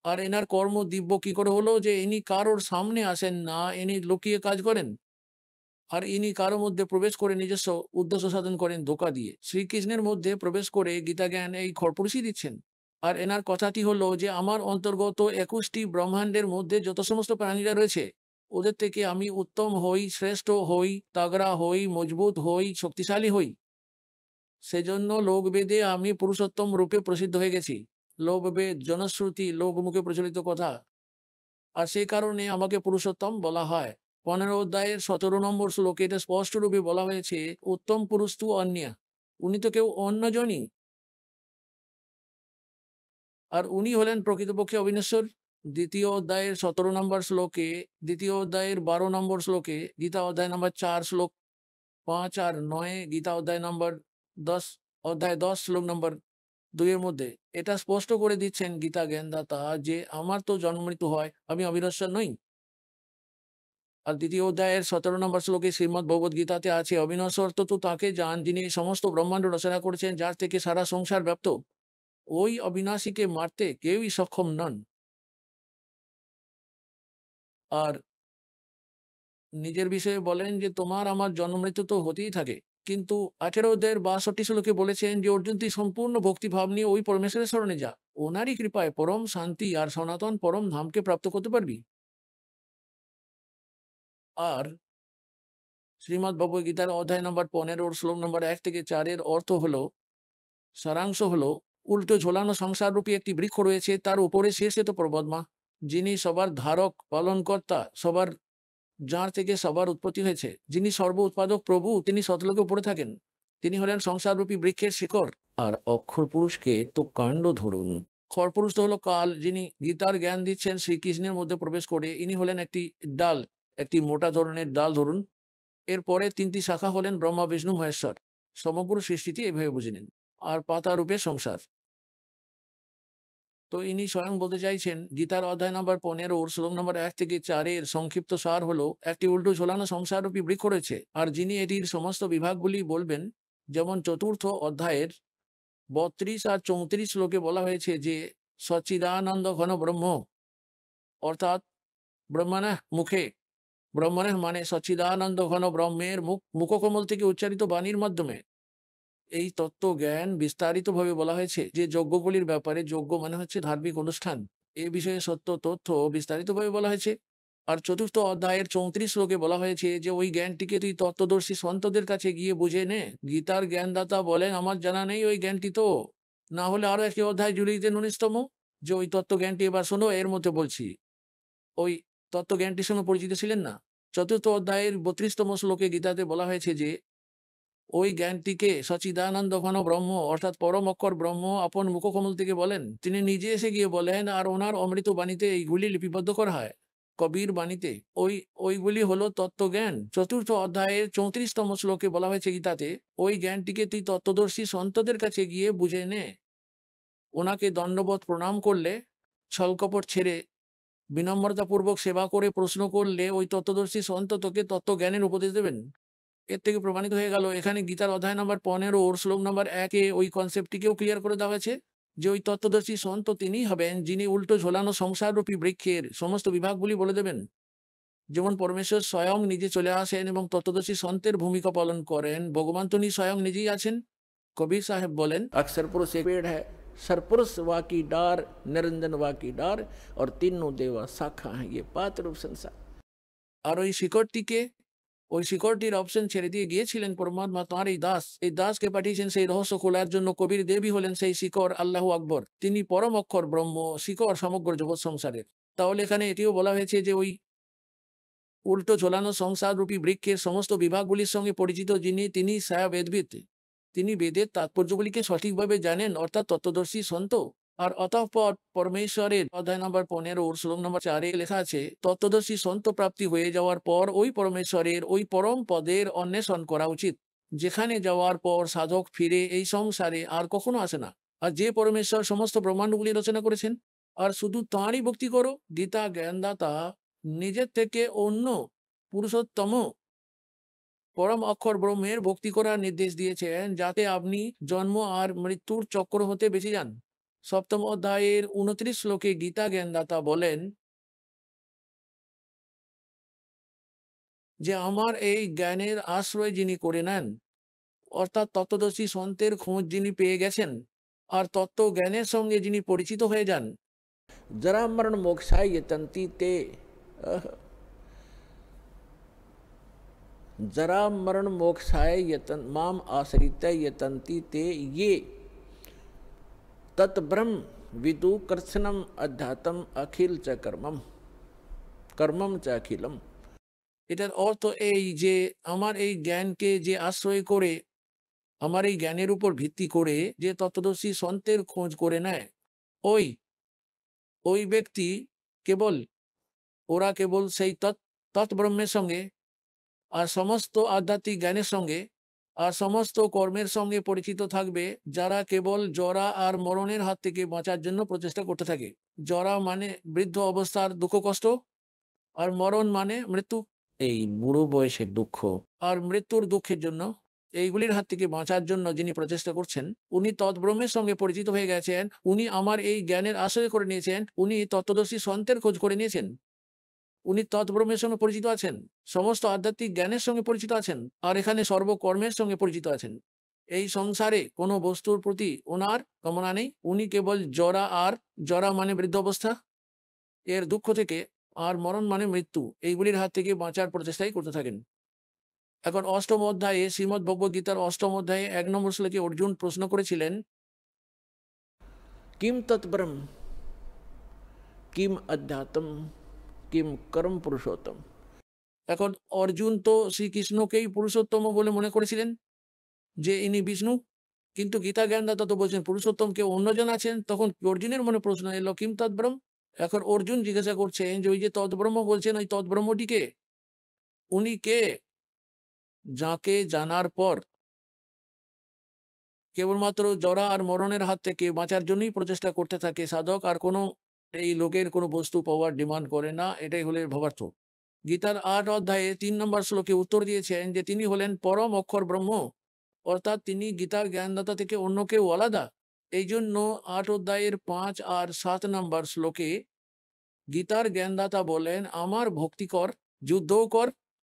আর এনার কর্ম দিব্য কি করে হলো যে ইনি কারোর সামনে আসেন না, ইনি লুকিয়ে কাজ করেন। আর ইনি কারোর মধ্যে প্রবেশ করে নিজস্ব উদ্দেশ্য সাধন করেন ধোঁকা দিয়ে। শ্রীকৃষ্ণের মধ্যে প্রবেশ করে গীতা জ্ঞান এই খরপুরুষই দিচ্ছেন। আর এনার কথাটি হলো যে আমার অন্তর্গত 21টি ব্রহ্মাণ্ডের মধ্যে যত সমস্ত প্রাণীরা রয়েছে, ওদের থেকে আমি উত্তম হই, শ্রেষ্ঠ হই, তাগড়া হই, মজবুত হই, শক্তিশালী হই। সেজন্য লোকবেদে আমি পুরুষোত্তম রূপে প্রসিদ্ধ হয়ে গেছি। লোকবেদ জনশ্রুতি লোকমুখে প্রচলিত কথা, আর সেই কারণে আমাকে পুরুষোত্তম বলা হয়। 15 অধ্যায়ের 17 নম্বর শ্লোকে এটা স্পষ্ট রূপে বলা হয়েছে, উত্তম পুরুষ তু অন্য, উনি তো কেউ অন্যজনই। আর উনি হলেন প্রকৃতপক্ষে অবিনশ্বর। দ্বিতীয় অধ্যায়ের 17 নম্বর শ্লোকে, দ্বিতীয় অধ্যায়ের 12 নম্বর শ্লোকে, গীতা অধ্যায় নম্বর 4 শ্লোক 5 আর 9, গীতা অধ্যায় নম্বর 10 অধ্যায় 10 শ্লোক নম্বর 2-এর মধ্যে এটা স্পষ্ট করে দিচ্ছেন গীতা জ্ঞানদাতা যে আমার তো জন্ম মৃত্যু হয়, আমি অবিনশ্বর নই। আর দ্বিতীয় অধ্যায়ের 17 নম্বর শ্লোকে শ্রীমদ্ ভগবদ গীতাতে আছে, অবিনশ্বর তো তাকে যান যিনি সমস্ত ব্রহ্মাণ্ড রচনা করেছেন, যার থেকে সারা সংসার ব্যাপ্ত। ওই অবিনাশীকে মারতে কেউই সক্ষম নন। আর নিজের বিষয়ে বলেন যে তোমার আমার জন্ম মৃত্যু তো হতেই থাকে। কিন্তু 18 অধ্যায়ের 62 শ্লোকে বলেছেন যে অর্জুন তুই সম্পূর্ণ ভক্তিভাব নিয়ে ওই পরমেশ্বরের স্মরণে যা, ওনারই কৃপায় পরম শান্তি আর সনাতন পরম ধামকে প্রাপ্ত করতে পারবি। আর শ্রীমদ্ ভগবদ গীতার অধ্যায় নম্বর 15 শ্লোক নম্বর 1 থেকে 4-এর অর্থ হলো, সারাংশ হলো, উল্টো ঝোলানো সংসাররূপী একটি বৃক্ষ রয়েছে, তার উপরে শীর্ষে তো পরমাত্মা, যিনি সবার ধারক পালনকর্তা, সবার যার থেকে সবার উৎপত্তি হয়েছে, যিনি সর্ব উৎপাদক প্রভু, তিনি সতলোকে উপরে থাকেন। তিনি হলেন সংসাররূপী বৃক্ষের শিকড়। আর অক্ষর পুরুষকে তো কাণ্ড ধরুন। খর পুরুষ তো হলো কাল, যিনি গীতার জ্ঞান দিচ্ছেন শ্রীকৃষ্ণের মধ্যে প্রবেশ করে। ইনি হলেন একটি ডাল, একটি মোটা ধরনের ডাল ধরুন। এরপরে 3টি শাখা হলেন ব্রহ্মা বিষ্ণু মহেশ্বর। সমগ্র সৃষ্টিটি এভাবে বুঝে নিন। আর পাতা রূপে সংসার। তো ইনি স্বয়ং বলতে চাইছেন গীতার অধ্যায় নম্বর 15 শ্লোক নম্বর 1 থেকে 4-এর সংক্ষিপ্ত সার হলো, একটি উল্টো ঝোলানো সংসাররূপী বৃক্ষ রয়েছে, আর যিনি এটির সমস্ত বিভাগগুলি বলবেন। যেমন 4th অধ্যায়ের 32 আর 34 শ্লোকে বলা হয়েছে যে সচ্চিদানন্দ ঘন ব্রহ্ম, অর্থাৎ ব্রহ্মণঃ মুখে, ব্রহ্মণঃ মানে সচ্চিদানন্দ ঘন ব্রহ্মের মুখকমল থেকে উচ্চারিত বাণীর মাধ্যমে এই তত্ত্ব জ্ঞান বিস্তারিতভাবে বলা হয়েছে। যে যজ্ঞগুলির ব্যাপারে, যজ্ঞ মানে হচ্ছে ধার্মিক অনুষ্ঠান, এই বিষয়ে সত্য তথ্য বিস্তারিতভাবে বলা হয়েছে। আর 4th অধ্যায়ের 34 শ্লোকে বলা হয়েছে যে ওই জ্ঞানটিকে তুই তত্ত্বদর্শী সন্তদের কাছে গিয়ে বুঝে নে। গীতার জ্ঞানদাতা বলেন আমার জানা নেই ওই জ্ঞানটি, তো না হলে আরো একটি অধ্যায় জুড়ে দিতেন 19তম, যে ওই তত্ত্ব জ্ঞানটি এবার শোনো। এর মধ্যে বলছি ওই তত্ত্ব জ্ঞানটির সঙ্গে পরিচিত ছিলেন না। 4th অধ্যায়ের 32তম শ্লোকে গীতাতে বলা হয়েছে যে ওই জ্ঞানটিকে সচিদানন্দ ঘন ব্রহ্ম, অর্থাৎ পরম অক্ষর ব্রহ্ম আপন মুখকমল থেকে বলেন। তিনি নিজে এসে গিয়ে বলেন, আর ওনার অমৃত বাণীতে এইগুলি লিপিবদ্ধ করা হয়, কবির বাণীতে। ওইগুলি হলো তত্ত্বজ্ঞান। 4th অধ্যায়ের 34তম শ্লোকে বলা হয়েছে গীতাতে, ওই জ্ঞানটিকে তুই তত্ত্বদর্শী সন্তদের কাছে গিয়ে বুঝে নে। ওনাকে দণ্ডবত প্রণাম করলে, ছলকপট ছেড়ে বিনম্রতাপূর্বক সেবা করে প্রশ্ন করলে ওই তত্ত্বদর্শী সন্ত তোকে তত্ত্বজ্ঞানের উপদেশ দেবেন। এর থেকে প্রমাণিত হয়ে গেল এখানে গীতার অধ্যায় নম্বর 15 শ্লোক নম্বর 1-এ ওই কনসেপ্টটিকেও ক্লিয়ার করে দেওয়া হয়েছে যে ওই তত্ত্বদর্শী সন্ত তিনিই হবেন যিনি উল্টো ঝোলানো সংসাররূপী বৃক্ষের সমস্ত বিভাগগুলি বলে দেবেন। যেমন পরমেশ্বর স্বয়ং নিজে চলে আসেন এবং তত্ত্বদর্শী সন্তের ভূমিকা পালন করেন, ভগবান তিনি স্বয়ং নিজেই আছেন। কবির সাহেব বলেন, अक्सर पुरुष एक पेड़ है, सरपुरुष वा की डार, निरंजन वा की डार, और तीनों देवा शाखा हैं, ये पात रूप संसार। আর ওই শিকড়টির অপশন ছেড়ে দিয়ে গিয়েছিলেন পরমাত্মা তাঁর এই দাসকে পাঠিয়েছেন সেই রহস্য খোলার জন্য। কবির দেবী হলেন সেই শিকড়, আল্লাহ আকবর। তিনি পরম অক্ষর ব্রহ্ম, শিকড় সমগ্র জগৎ সংসারের। তাহলে এখানে এটিও বলা হয়েছে যে ওই উল্টো ঝোলানো সংসাররূপী বৃক্ষের সমস্ত বিভাগগুলির সঙ্গে পরিচিত যিনি, তিনি সায়া বেদবিদ। তিনি বেদের তাৎপর্যগুলিকে সঠিকভাবে জানেন, অর্থাৎ তত্ত্বদর্শী সন্ত। আর অতঃপর পরমেশ্বরের অধ্যায় নম্বর 15 শ্লোক নম্বর 4 লেখা আছে, তত্ত্বদর্শী সন্ত প্রাপ্তি হয়ে যাওয়ার পর ওই পরমেশ্বরের ওই পরম পদের অন্বেষণ করা উচিত, যেখানে যাওয়ার পর সাধক ফিরে এই সংসারে আর কখনো আসে না। আর যে পরমেশ্বর সমস্ত ব্রহ্মাণ্ডগুলি রচনা করেছেন, আর শুধু তাঁরই ভক্তি করো। গীতা জ্ঞানদাতা নিজের থেকে অন্য পুরুষোত্তম পরম অক্ষর ব্রহ্মের ভক্তি করার নির্দেশ দিয়েছেন, যাতে আপনি জন্ম আর মৃত্যুর চক্র হতে বেঁচে যান। 7ম অধ্যায়ের 29 শ্লোকে গীতা জ্ঞানদাতা বলেন যে আমার এই জ্ঞানের আশ্রয় যিনি করে নেন, অর্থাৎ তত্ত্বদর্শী সন্তের খোঁজ যিনি পেয়ে গেছেন আর তত্ত্ব জ্ঞানের সঙ্গে যিনি পরিচিত হয়ে যান, जरा मरण मोक्षाय यतन्ति ते, जरा मरण मोक्षाय यतन माम आश्रित यतन्ति ते ये तत्ब्रह्म विदु कृत्स्नम अध्यात्म अखिल च कर्मम, कर्मम च अखिलम। এটার অর্থ এই যে আমার এই জ্ঞানকে যে আশ্রয় করে, আমার এই জ্ঞানের উপর ভিত্তি করে যে তত্ত্বদর্শী সন্তের খোঁজ করে নেয়, ওই ব্যক্তি ওরা কেবল সেই তৎব্রহ্মের সঙ্গে আর সমস্ত আধ্যাত্মিক জ্ঞানের সঙ্গে আর সমস্ত কর্মের সঙ্গে পরিচিত থাকবে, যারা কেবল জরা আর মরণের হাত থেকে বাঁচার জন্য প্রচেষ্টা করতে থাকে। জরা মানে বৃদ্ধ অবস্থার দুঃখ কষ্ট, আর মরণ মানে মৃত্যু, এই বুড়ো বয়সের দুঃখ। আর মৃত্যুর দুঃখের জন্য এইগুলির হাত থেকে বাঁচার জন্য যিনি প্রচেষ্টা করছেন, উনি তৎব্রহ্মের সঙ্গে পরিচিত হয়ে গেছেন। উনি আমার এই জ্ঞানের আশ্রয় করে নিয়েছেন, উনি তত্ত্বদর্শী সন্তের খোঁজ করে নিয়েছেন, উনি তৎব্রহ্মের সঙ্গে পরিচিত আছেন, সমস্ত আধ্যাত্মিক জ্ঞানের সঙ্গে পরিচিত আছেন, আর এখানে সর্বকর্মের সঙ্গে পরিচিত আছেন। এই সংসারে কোনো বস্তুর প্রতি ওনার কামনা নেই। উনি কেবল জরা মানে বৃদ্ধ অবস্থা এর দুঃখ থেকে, আর মরণ মানে মৃত্যু, এইগুলির হাত থেকে বাঁচার প্রচেষ্টাই করতে থাকেন। এখন 8ম অধ্যায়ে শ্রীমদ্ ভগবদ গীতার 8ম অধ্যায়ে 1 নম্বর শ্লোকে অর্জুন প্রশ্ন করেছিলেন, किम तत्ब्रह्म, किम अध्यात्म, किम कर्म पुरुषोत्तम। এখন অর্জুন তো শ্রীকৃষ্ণকেই পুরুষোত্তম বলে মনে করেছিলেন যে ইনি বিষ্ণু, কিন্তু গীতা জ্ঞানদাতা তো বলছেন পুরুষোত্তম কেউ অন্যজন আছেন। তখন অর্জুনের মনে প্রশ্ন এলো, কিম তৎব্রহ্ম। এখন অর্জুন জিজ্ঞাসা করছেন যে ওই যে তৎব্রহ্ম বলছেন, ওই তৎব্রহ্মটিকে উনি কে, যাকে জানার পর কেবলমাত্র জরা আর মরণের হাত থেকে বাঁচার জন্যই প্রচেষ্টা করতে থাকে সাধক, আর কোনো এই লোকের কোনো বস্তু পাওয়ার ডিমান্ড করে না। এটাই হলে ভাবার্থ। গীতার 8 অধ্যায়ে 3 নম্বর শ্লোকে উত্তর দিয়েছেন যে তিনি হলেন পরম অক্ষর ব্রহ্ম, অর্থাৎ তিনি গীতার জ্ঞানদাতা থেকে অন্য কেউ আলাদা। এই জন্য 8 অধ্যায়ের 5 আর 7 নম্বর শ্লোকে গীতার জ্ঞানদাতা বলেন, আমার ভক্তি কর, যুদ্ধও কর,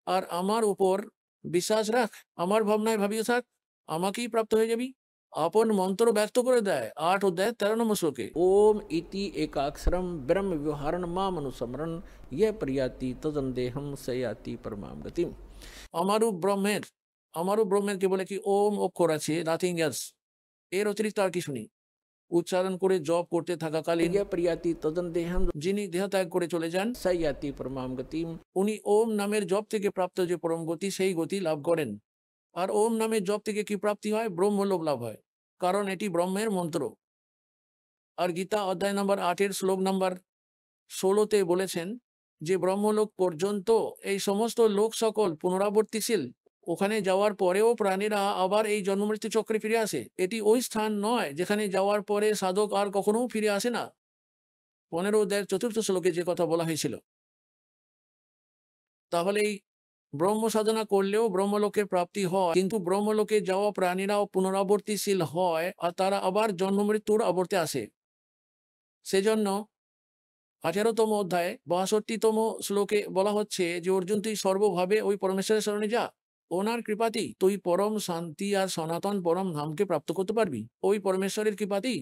আর আমার উপর বিশ্বাস রাখ, আমার ভাবনায় ভাবিয়ে থাক, আমাকেই প্রাপ্ত হয়ে যাবি। আপন মন্ত্র ব্যক্ত করে দেয় 8 অধ্যায় 13 নম্বর শ্লোকে। ओम इति एकाक्षरम ब्रह्म व्यवहारण मामनुस्मरण यह प्रियाति तदन्देहम सयाति परमाम गतिम। আমারও ব্রহ্মের কে বলে কি ওম অক্ষর আছে, নাথিং এলস, এর অতিরিক্ত আর কিছু নেই। উচ্চারণ করে জপ করতে থাকাকালীন यह प्रियाति तदन्देहम যিনি দেহ ত্যাগ করে চলে যান, सयाति परमाम गतिम। উনি ওম নামের জপ থেকে প্রাপ্ত যে পরম গতি, সেই গতি লাভ করেন। আর ওম নামের জপ থেকে কি প্রাপ্তি হয়? ব্রহ্মলোক লাভ হয়, কারণ এটি ব্রহ্মের মন্ত্র। আর গীতা অধ্যায় নম্বর 8 শ্লোক নম্বর 16 বলেছেন যে ব্রহ্মলোক পর্যন্ত এই সমস্ত লোক সকল পুনরাবর্তিশীল, ওখানে যাওয়ার পরেও প্রাণীরা আবার এই জন্মমৃত্যু চক্রে ফিরে আসে। এটি ওই স্থান নয় যেখানে যাওয়ার পরে সাধক আর কখনো ফিরে আসে না। 15 অধ্যায়ের 4র্থ শ্লোকে যে কথা বলা হয়েছিল। তাহলে এই ব্রহ্ম সাধনা করলেও ব্রহ্মলোকের প্রাপ্তি হয়, কিন্তু ব্রহ্মলোকে যাওয়া প্রাণীরাও পুনরাবর্তিশীল হয় আর তারা আবার জন্ম মৃত্যুর আবর্তে আসে। সেজন্য 18তম অধ্যায় 62তম শ্লোকে বলা হচ্ছে যে অর্জুন, তুই সর্বভাবে ওই পরমেশ্বরের শরণে যা, ওনার কৃপাতেই তুই পরম শান্তি আর সনাতন পরম ধামকে প্রাপ্ত করতে পারবি, ওই পরমেশ্বরের কৃপাতেই।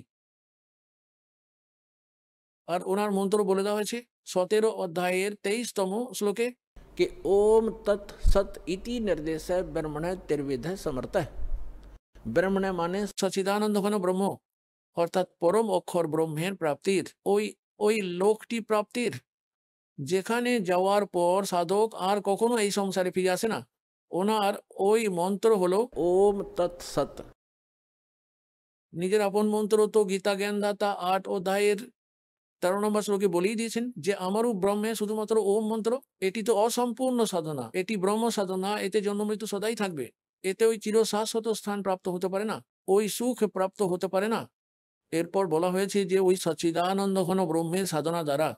আর ওনার মন্ত্র বলে দেওয়া হয়েছে 17 অধ্যায়ের 23তম শ্লোকে, कि ओम तत् सत इति निर्देश ब्रह्मण त्रिविध समर्थ। ब्रह्मण माने সচিদানন্দ ঘন ব্রহ্ম, অর্থাৎ পরম অক্ষর ব্রহ্মের প্রাপ্তির ওই ওই লোকটি প্রাপ্তির, যেখানে যাওয়ার পর সাধক আর কখনো এই সংসারে ফিরে আসে না। ওনার ওই মন্ত্র হলো ओम तत् सत। নিজের আপন মন্ত্র তো গীতা জ্ঞানদাতা 8 অধ্যায়ের 13 নম্বর শ্লোকে বলেই দিয়েছেন যে আমারও ব্রহ্মে শুধুমাত্র ওম মন্ত্র। এটি তো অসম্পূর্ণ সাধনা, এটি ব্রহ্ম সাধনা, এতে জন্ম মৃত্যু সদাই থাকবে, এতে ওই চিরশাশ্বত স্থান প্রাপ্ত হতে পারে না, ওই সুখ প্রাপ্ত হতে পারে না। এরপর বলা হয়েছে যে ওই সচ্চিদানন্দ ঘন ব্রহ্মের সাধনা দ্বারা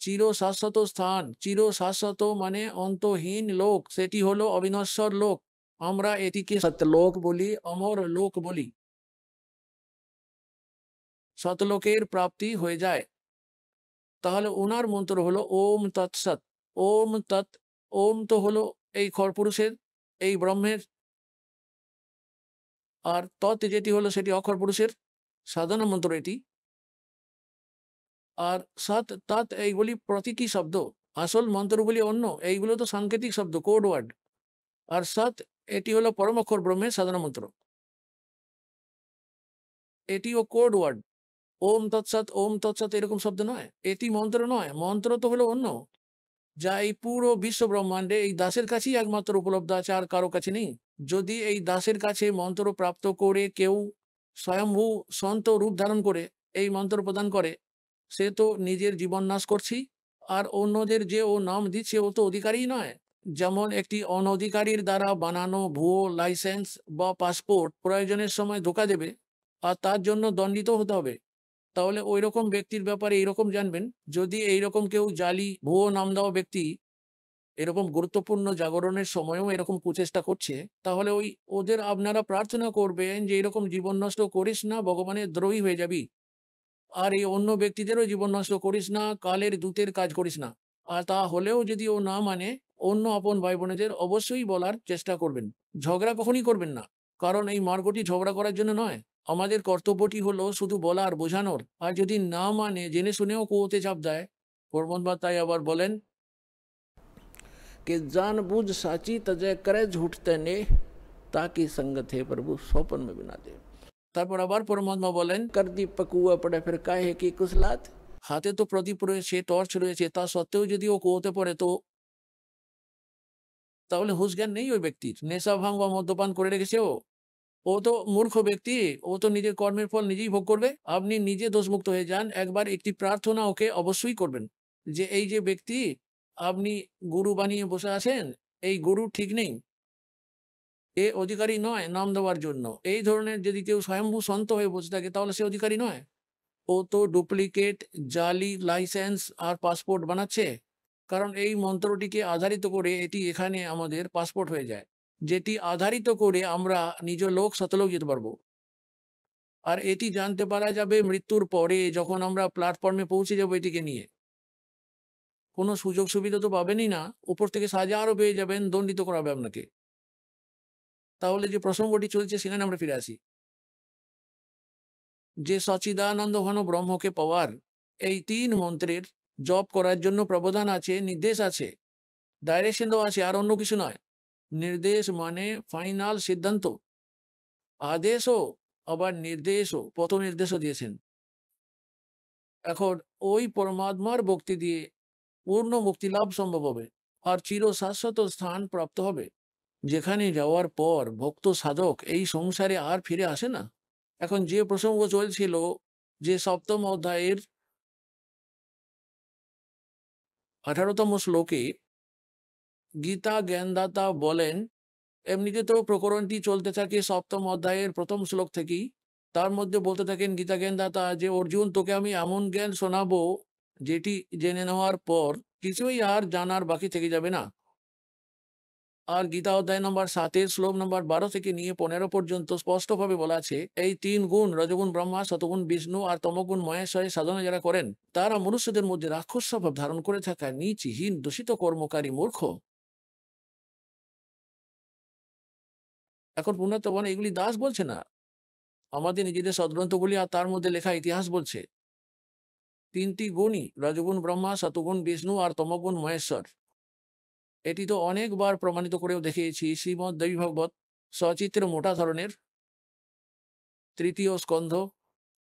চিরশাশ্বত স্থান, চিরশাশ্বত মানে অন্তহীন লোক, সেটি হলো অবিনশ্বর লোক। আমরা এটিকে সত্যলোক বলি, অমর লোক বলি। সতলোকের প্রাপ্তি হয়ে যায়। তাহলে ওনার মন্ত্র হলো ওম তৎসৎ। ওম তৎ, ওম তো হলো এই খরপুরুষের, এই ব্রহ্মের, আর তৎ যেটি হলো সেটি অক্ষর পুরুষের সাধনা মন্ত্র এটি। আর সৎ তৎ এইগুলি প্রতীকী শব্দ, আসল মন্ত্রগুলি অন্য, এইগুলো তো সাংকেতিক শব্দ, কোড ওয়ার্ড। আর সৎ এটি হলো পরম অক্ষর ব্রহ্মের সাধনা মন্ত্র, এটিও কোড ওয়ার্ড। ওম তৎসৎ এরকম শব্দ নয়, এটি মন্ত্র নয়, মন্ত্র তো হলো অন্য, যা এই পুরো বিশ্ব ব্রহ্মাণ্ডে এই দাসের কাছেই একমাত্র উপলব্ধ আছে, আর কারো কাছে নেই। যদি এই দাসের কাছে মন্ত্র প্রাপ্ত করে কেউ স্বয়ম্ভূ সন্ত রূপ ধারণ করে এই মন্ত্র প্রদান করে, সে তো নিজের জীবন নাশ করছি, আর অন্যদের যে ও নাম দিচ্ছে ও তো অধিকারী নয়। যেমন একটি অনধিকারীর দ্বারা বানানো ভুয়ো লাইসেন্স বা পাসপোর্ট প্রয়োজনের সময় ধোকা দেবে আর তার জন্য দণ্ডিত হতে হবে। তাহলে ওই রকম ব্যক্তির ব্যাপারে এইরকম জানবেন, যদি এইরকম কেউ জালি ভুয়ো নাম দেওয়া ব্যক্তি এরকম গুরুত্বপূর্ণ জাগরণের সময়ও এরকম কুচেষ্টা করছে, তাহলে ওই ওদের আপনারা প্রার্থনা করবেন যে এরকম জীবন নষ্ট করিস না, ভগবানের দ্রোহী হয়ে যাবি। আর এই অন্য ব্যক্তিদেরও জীবন নষ্ট করিস না, কালের দূতের কাজ করিস না। আর তা হলেও যদি ও না মানে, অন্য আপন ভাই বোনেদের অবশ্যই বলার চেষ্টা করবেন। ঝগড়া কখনই করবেন না, কারণ এই মার্গটি ঝগড়া করার জন্য নয়। আমাদের কর্তব্যটি হলো শুধু বলার, বোঝানোর। আর যদি না মানে, জেনে শুনেও কুয়োতে চাপ দেয়, পরমাত্মা তাই আবার বলেন कि जानबूझ साची तजय करे झूठते ने, ताकि संगत है प्रभु सोपन में बिना दे। তারপর আবার পরমাত্মা বলেন, कर दी पकुआ पड़े फिर काहे की कुसलात। হাতে তো প্রদীপ রয়েছে, টর্চ রয়েছে, তা সত্ত্বেও যদি ও কুয়োতে পড়ে তো তাহলে হুঁশ জ্ঞান নেই ওই ব্যক্তির, নেশা ভাঙ বা মদ্যপান করে রেখেছে ও, ও তো মূর্খ ব্যক্তি, ও তো নিজের কর্মের ফল নিজেই ভোগ করবে। আপনি নিজে দোষমুক্ত হয়ে যান, একবার একটি প্রার্থনা ওকে অবশ্যই করবেন যে এই যে ব্যক্তি আপনি গুরু বানিয়ে বসে আছেন, এই গুরু ঠিক নেই, এ অধিকারী নয় নাম দেওয়ার জন্য। এই ধরনের যদি কেউ স্বয়ম্ভূ সন্ত হয়ে বসে থাকে তাহলে সে অধিকারী নয়, ও তো ডুপ্লিকেট জালি লাইসেন্স আর পাসপোর্ট বানাচ্ছে। কারণ এই মন্ত্রটিকে আধারিত করে এটি এখানে আমাদের পাসপোর্ট হয়ে যায়, যেটি আধারিত করে আমরা নিজ লোক শতলোক যেতে পারবো। আর এটি জানতে পারা যাবে মৃত্যুর পরে, যখন আমরা প্ল্যাটফর্মে পৌঁছে যাবো এটিকে নিয়ে। কোনো সুযোগ সুবিধা তো পাবেনই না, উপর থেকে সাজা আরও পেয়ে যাবেন, দণ্ডিত করাবে আপনাকে। তাহলে যে প্রসঙ্গটি চলছে সেখানে আমরা ফিরে আসি, যে সচিদানন্দ ঘন ব্রহ্মকে পাওয়ার এই 3 মন্ত্রের জপ করার জন্য প্রবধান আছে, নির্দেশ আছে, ডাইরেকশন দেওয়া আছে, আর অন্য কিছু নয়। নির্দেশ মানে ফাইনাল সিদ্ধান্ত, আদেশও আবার নির্দেশও, পথ নির্দেশও দিয়েছেন। এখন ওই পরমাত্মার ভক্তি দিয়ে পূর্ণ মুক্তি লাভ সম্ভব হবে আর চির শাশ্বত স্থান প্রাপ্ত হবে, যেখানে যাওয়ার পর ভক্ত সাধক এই সংসারে আর ফিরে আসে না। এখন যে প্রসঙ্গ চলছিল যে 7ম অধ্যায়ের 18তম শ্লোকে গীতা জ্ঞানদাতা বলেন, এমনিতে তো প্রকরণটি চলতে থাকে 7ম অধ্যায়ের 1ম শ্লোক থেকেই। তার মধ্যে বলতে থাকেন গীতা জ্ঞানদাতা যে অর্জুন, তোকে আমি এমন জ্ঞান শোনাবো যেটি জেনে নেওয়ার পর কিছুই আর জানার বাকি থেকে যাবে না। আর গীতা অধ্যায় নম্বর 7 শ্লোক নম্বর 12 থেকে নিয়ে 15 পর্যন্ত স্পষ্টভাবে বলা আছে এই 3 গুণ রজগুণ ব্রহ্মা, শতগুণ বিষ্ণু আর তমগুণ মহেশ্বরের সাধনা যারা করেন তারা মনুষ্যদের মধ্যে রাক্ষস স্বভাব ধারণ করে থাকা নীচহীন দূষিত কর্মকারী মূর্খ। এখন পুনঃ এগুলি দাস বলছে না, আমাদের নিজেদের সদগ্রন্থগুলি আর তার মধ্যে লেখা ইতিহাস বলছে 3টি গুণই রজগুণ ব্রহ্মা, শতগুণ বিষ্ণু আর তমগুণ মহেশ্বর। এটি তো অনেকবার প্রমাণিত করেও দেখিয়েছি। শ্রীমদ্ দেবী ভাগবত সচিত্র মোটা ধরনের 3য় স্কন্ধ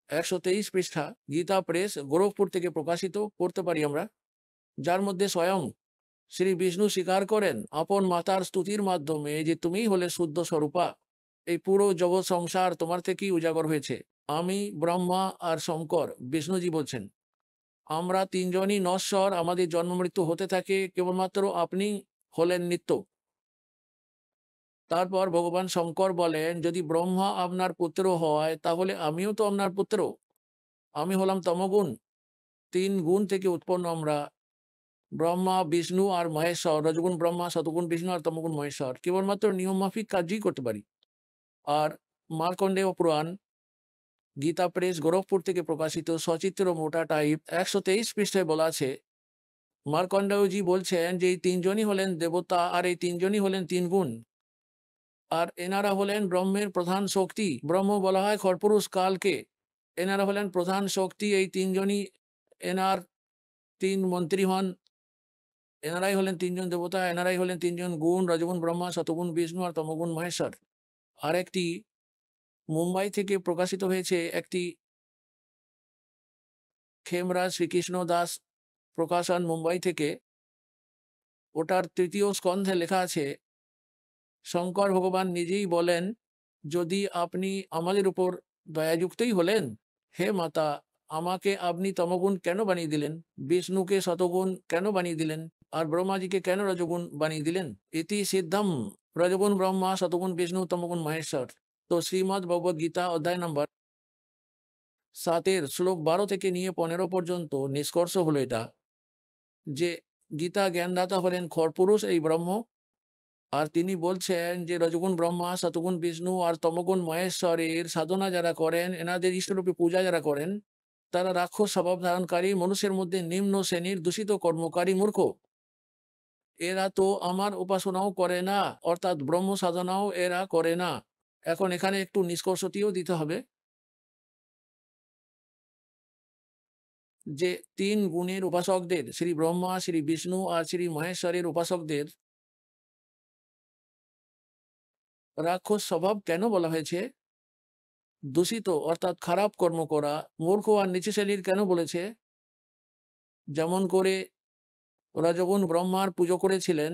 123 পৃষ্ঠা, গীতা প্রেস গোরখপুর থেকে প্রকাশিত করতে পারি আমরা, যার মধ্যে স্বয়ং শ্রী বিষ্ণু স্বীকার করেন আপন মাতার স্তুতির মাধ্যমে যে তুমিই হলে শুদ্ধ স্বরূপা, এই পুরো জগৎ সংসার তোমার থেকেই উজাগর হয়েছে। আমি ব্রহ্মা আর শঙ্কর, বিষ্ণুজি বলছেন আমরা 3 জনই নশ্বর, আমাদের জন্ম মৃত্যু হতে থাকে, কেবলমাত্র আপনি হলেন নিত্য। তারপর ভগবান শঙ্কর বলেন যদি ব্রহ্মা আপনার পুত্র হয় তাহলে আমিও তো আপনার পুত্র, আমি হলাম তমগুণ। 3 গুণ থেকে উৎপন্ন আমরা, ব্রহ্মা, বিষ্ণু আর মহেশ্বর, রজগুণ ব্রহ্মা, শতগুণ বিষ্ণু আর তমগুণ মহেশ্বর, কেবলমাত্র নিয়ম মাফিক কাজই করতে পারি। আর মার্কণ্ডেয় পুরাণ গীতা প্রেস গোরখপুর থেকে প্রকাশিত সচিত্র মোটা টাইপ 123 পৃষ্ঠায় বলা আছে মার্কণ্ডেয়জি বলছেন যে এই 3 জনই হলেন দেবতা আর এই 3 জনই হলেন 3 গুণ, আর এনারা হলেন ব্রহ্মের প্রধান শক্তি। ব্রহ্ম বলা হয় খরপুরুষ কালকে, এনারা হলেন প্রধান শক্তি। এই 3 জনই এনার 3 মন্ত্রী হন, এনারাই হলেন 3 জন দেবতা, এনারাই হলেন 3 জন গুণ, রজগুণ ব্রহ্মা, শতগুণ বিষ্ণু আর তমগুণ মহেশ্বর। আরেকটি মুম্বাই থেকে প্রকাশিত হয়েছে, একটি খেমরাজ শ্রীকৃষ্ণ দাস প্রকাশন মুম্বাই থেকে, ওটার 3য় স্কন্ধে লেখা আছে শঙ্কর ভগবান নিজেই বলেন যদি আপনি আমাদের উপর দয়াযুক্তই হলেন, হে মাতা আমাকে আপনি তমগুণ কেন বানিয়ে দিলেন, বিষ্ণুকে শতগুণ কেন বানিয়ে দিলেন, আর ব্রহ্মাজিকে কেন রজগুণ বানিয়ে দিলেন। ইতি সিদ্ধম রজগুণ ব্রহ্মা, শতগুণ বিষ্ণু, তমগুণ মহেশ্বর। তো শ্রীমদ্ ভগবদ গীতা অধ্যায় নম্বর 7 শ্লোক 12 থেকে নিয়ে 15 পর্যন্ত নিষ্কর্ষ হলো এটা যে গীতা জ্ঞানদাতা হলেন খরপুরুষ এই ব্রহ্ম, আর তিনি বলছেন যে রজগুণ ব্রহ্মা, শতগুণ বিষ্ণু আর তমগুণ মহেশ্বরের সাধনা যারা করেন, এনাদের ইষ্টরূপে পূজা যারা করেন, তারা রাক্ষস স্বভাব ধারণকারী মানুষের মধ্যে নিম্ন শ্রেণীর দূষিত কর্মকারী মূর্খ। এরা তো আমার উপাসনাও করে না, অর্থাৎ ব্রহ্ম সাধনাও এরা করে না। এখন এখানে একটু নিষ্কর্ষটিও দিতে হবে যে 3 গুণের উপাসকদের, শ্রী ব্রহ্মা, শ্রী বিষ্ণু আর শ্রী মহেশ্বরের উপাসকদের রাক্ষস স্বভাব কেন বলা হয়েছে, দূষিত অর্থাৎ খারাপ কর্ম করা, মূর্খ আর নিচু শ্রেণীর কেন বলেছে। যেমন করে রজগুণ ব্রহ্মার পুজো করেছিলেন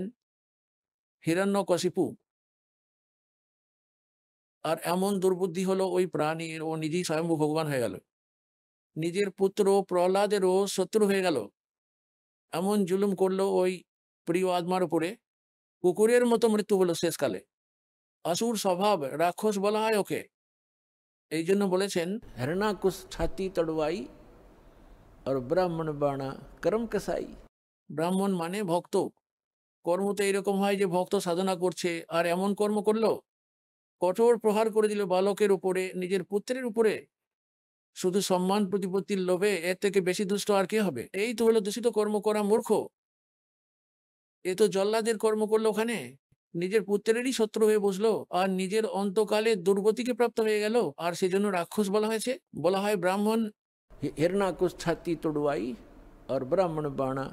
হিরণ্যকশিপু, আর এমন দুর্বুদ্ধি হলো ওই প্রাণীর, ও নিজেই স্বয়ম্ভু ভগবান হয়ে গেল, নিজের পুত্র প্রহ্লাদেরও শত্রু হয়ে গেল। এমন জুলুম করলো ওই প্রিয় আত্মার উপরে, কুকুরের মতো মৃত্যু হলো শেষকালে। আসুর স্বভাব, রাক্ষস বলা হয় ওকে। এই জন্য বলেছেন हिरणाकुश छाती तड़वाई और ब्राह्मण बाणा कर्म कसाई। ব্রাহ্মণ মানে ভক্ত, কর্ম তো এরকম হয় যে ভক্ত সাধনা করছে আর এমন কর্ম করলো, কঠোর প্রহার করে দিল বালকের উপরে, নিজের পুত্রের উপরে, শুধু সম্মান প্রতিপত্তির লোভে। এর থেকে বেশি দুষ্ট আর কে হবে। এই তো হলো দূষিত কর্ম করা মূর্খ। এ তো জল্লাদের কর্ম করলো, ওখানে নিজের পুত্রেরই শত্রু হয়ে বসলো আর নিজের অন্তকালে দুর্গতিকে প্রাপ্ত হয়ে গেল, আর সেজন্য রাক্ষস বলা হয়েছে। বলা হয় ব্রাহ্মণ हिरणाकुश छाती तड़वाई और ब्राह्मण बाणा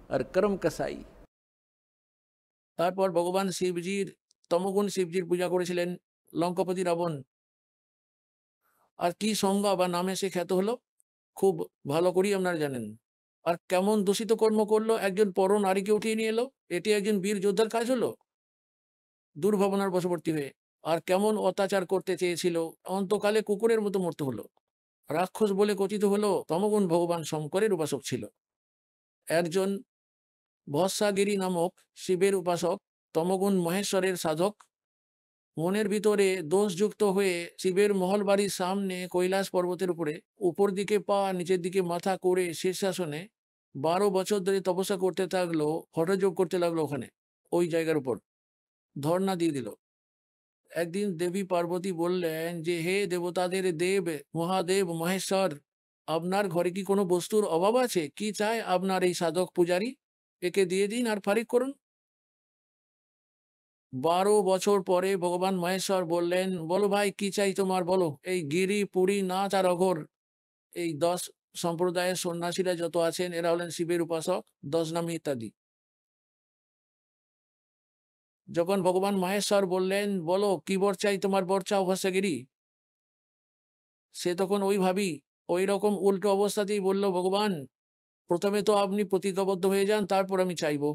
और कर्म कसाई। তারপর ভগবান শিবজির তমগুণ শিবজির পূজা করেছিলেন লঙ্কাপতি রাবণ, আর কি সংজ্ঞা বা নামে সে খ্যাত হলো খুব ভালো করেই আপনারা জানেন। আর কেমন দূষিত কর্ম করলো, একজন পর নারীকে উঠিয়ে নিয়ে এলো, এটি একজন বীর যোদ্ধার কাজ হলো দুর্ভাবনার বশবর্তী হয়ে। আর কেমন অত্যাচার করতে চেয়েছিল, অন্তকালে কুকুরের মতো মরতে হলো। রাক্ষস বলে কথিত হলো তমগুণ ভগবান শঙ্করের উপাসক ছিল। একজন ভস্মাগিরি নামক শিবের উপাসক, তমগুণ মহেশ্বরের সাধক, মনের ভিতরে দোষযুক্ত হয়ে শিবের মহল বাড়ির সামনে কৈলাস পর্বতের উপরে উপর দিকে পা নিচের দিকে মাথা করে শীর্ষাসনে 12 বছর ধরে তপস্যা করতে থাকলো, হঠযোগ করতে লাগলো ওখানে ওই জায়গার উপর। ধর্ণা দিয়ে দিল। একদিন দেবী পার্বতী বললেন যে, হে দেবতাদের দেব, মহাদেব, মহেশ্বর, আপনার ঘরে কি কোনো বস্তুর অভাব আছে? কি চায় আপনার এই সাধক পূজারী? একে দিয়ে দিন আর ফারিক করুন। 12 বছর পরে ভগবান মহেশ্বর বললেন, বলো ভাই কি চাই তোমার, বলো। এই গিরি, পুরী, নাচ আর অঘোর, এই 10 সম্প্রদায়ের সন্ন্যাসীরা যত আছেন এরা হলেন শিবের উপাসক, 10 নামী ইত্যাদি। যখন ভগবান মহেশ্বর বললেন, বলো কি বর চাই তোমার, বর চাও ভস্যগিরি, সে তখন ওই রকম উল্টো অবস্থাতেই বলল, ভগবান প্রথমে তো আপনি প্রতিজ্ঞাবদ্ধ হয়ে যান, তারপর আমি চাইবো।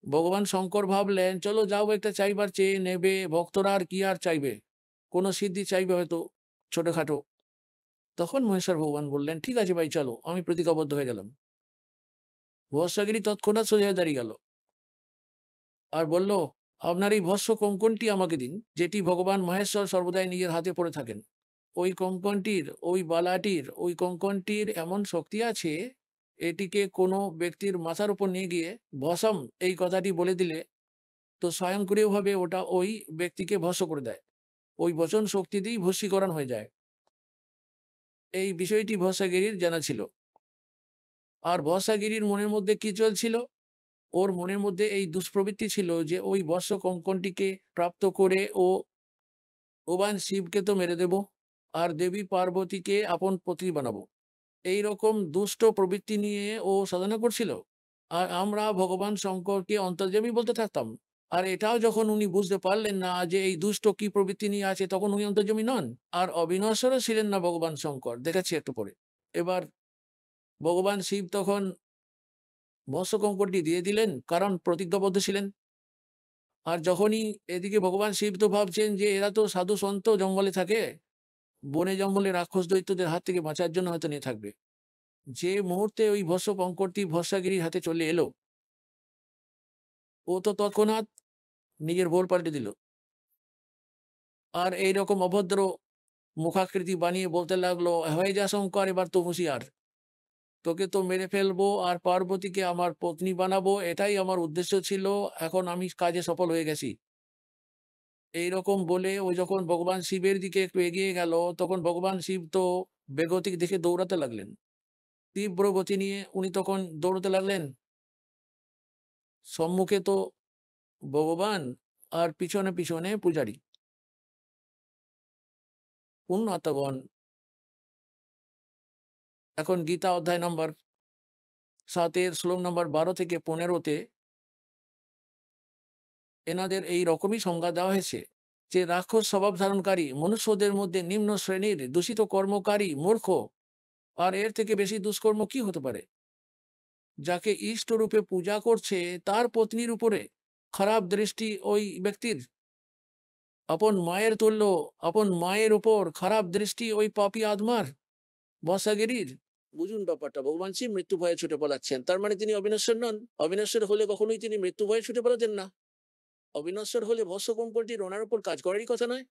ভগবান শঙ্কর ভাবলেন, চলো যাও একটা চাইবার চেয়ে নেবে, ভক্তরা আর কি আর চাইবে, কোনো সিদ্ধি চাইবে হয়তো ছোটখাটো। তখন মহেশ্বর ভগবান বললেন, ঠিক আছে ভাই চলো, আমি প্রতিজ্ঞাবদ্ধ হয়ে গেলাম। ভস্যগিরি তৎক্ষণাৎ সোজা হয়ে দাঁড়িয়ে গেল আর বলল, আপনার এই ভস্য কঙ্কনটি আমাকে দিন, যেটি ভগবান মহেশ্বর সর্বদাই নিজের হাতে পড়ে থাকেন। ওই কঙ্কনটির, ওই বালাটির, ওই কঙ্কনটির এমন শক্তি আছে, এটিকে কোনো ব্যক্তির মাথার উপর নিয়ে গিয়ে ভসম এই কথাটি বলে দিলে তো স্বয়ংক্রিয়ভাবে ওটা ওই ব্যক্তিকে ভস্ম করে দেয়। ওই বচন শক্তিতেই ভস্মীকরণ হয়ে যায়। এই বিষয়টি ভস্যগিরির জানা ছিল। আর ভস্যগিরির মনের মধ্যে কি চলছিল? ওর মনের মধ্যে এই দুষ্প্রবৃত্তি ছিল যে ওই বর্ষ কঙ্কনটিকে প্রাপ্ত করে ভগবান শিবকে তো মেরে দেব, আর দেবী পার্বতীকে আপন পত্নী বানাবো। এই রকম দুষ্ট প্রবৃত্তি নিয়ে ও সাধনা করছিল। আর আমরা ভগবান শঙ্করকে অন্তর্যামী বলতে থাকতাম। আর এটাও যখন উনি বুঝতে পারলেন না যে এই দুষ্ট কি প্রবৃত্তি নিয়ে আছে, তখন উনি অন্তর্যামী নন। আর অবিনশ্বরও ছিলেন না ভগবান শঙ্কর, দেখাচ্ছি একটু পরে। এবার ভগবান শিব তখন ভস্মকঙ্করটি দিয়ে দিলেন, কারণ প্রতিজ্ঞাবদ্ধ ছিলেন। আর যখনই এদিকে ভগবান শিব তো ভাবছেন যে এরা তো সাধু সন্ত জঙ্গলে থাকে, বনে জঙ্গলে রাক্ষস দৈত্যদের হাত থেকে বাঁচার জন্য হয়তো নিয়ে থাকবে। যে মুহূর্তে ওই ভস্ম কঙ্করটি ভস্যাগিরির হাতে চলে এলো, ও তো তৎক্ষণাৎ নিজের ভোর পাল্টে দিল আর এইরকম অভদ্র মুখাকৃতি বানিয়ে বলতে লাগলো, হয়ে যা শঙ্কর, এবার তো হুঁশিয়ার, তোকে তো মেরে ফেলবো আর পার্বতীকে আমার পত্নী বানাবো, এটাই আমার উদ্দেশ্য ছিল, এখন আমি কাজে সফল হয়ে গেছি। এইরকম বলে ও যখন ভগবান শিবের দিকে একটু এগিয়ে গেল, তখন ভগবান শিব তো বেগতিক দেখে দৌড়াতে লাগলেন। তীব্র গতি নিয়ে উনি তখন দৌড়তে লাগলেন। সম্মুখে তো ভগবান আর পিছনে পিছনে পূজারী। পুণ্যাত্মগণ, এখন গীতা অধ্যায় নম্বর 7 শ্লোক নম্বর 12 থেকে 15-তে এনাদের এই রকমই সংজ্ঞা দেওয়া হয়েছে যে রাক্ষস স্বভাব ধারণকারী মনুষ্যদের মধ্যে নিম্ন শ্রেণীর দূষিত কর্মকারী মূর্খ, আর এর থেকে বেশি দুষ্কর্ম কি হতে পারে? যাকে ইষ্টরূপে পূজা করছে তার পত্নীর উপরে খারাপ দৃষ্টি ওই ব্যক্তির, আপন মায়ের তুল্য, আপন মায়ের উপর খারাপ দৃষ্টি ওই পাপী আত্মার, ভস্যাগিরির। বুঝুন ব্যাপারটা, ভগবান শিব মৃত্যু ভয়ে ছুটে পালাচ্ছেন, তার মানে তিনি অবিনশ্বর নন। অবিনশ্বর হলে কখনোই তিনি মৃত্যু ভয়ে ছুটে পালাতেন না। অবিনশ্বর হলে ভস্মকঙ্করটি ওনার উপর কাজ করারই কথা নয়।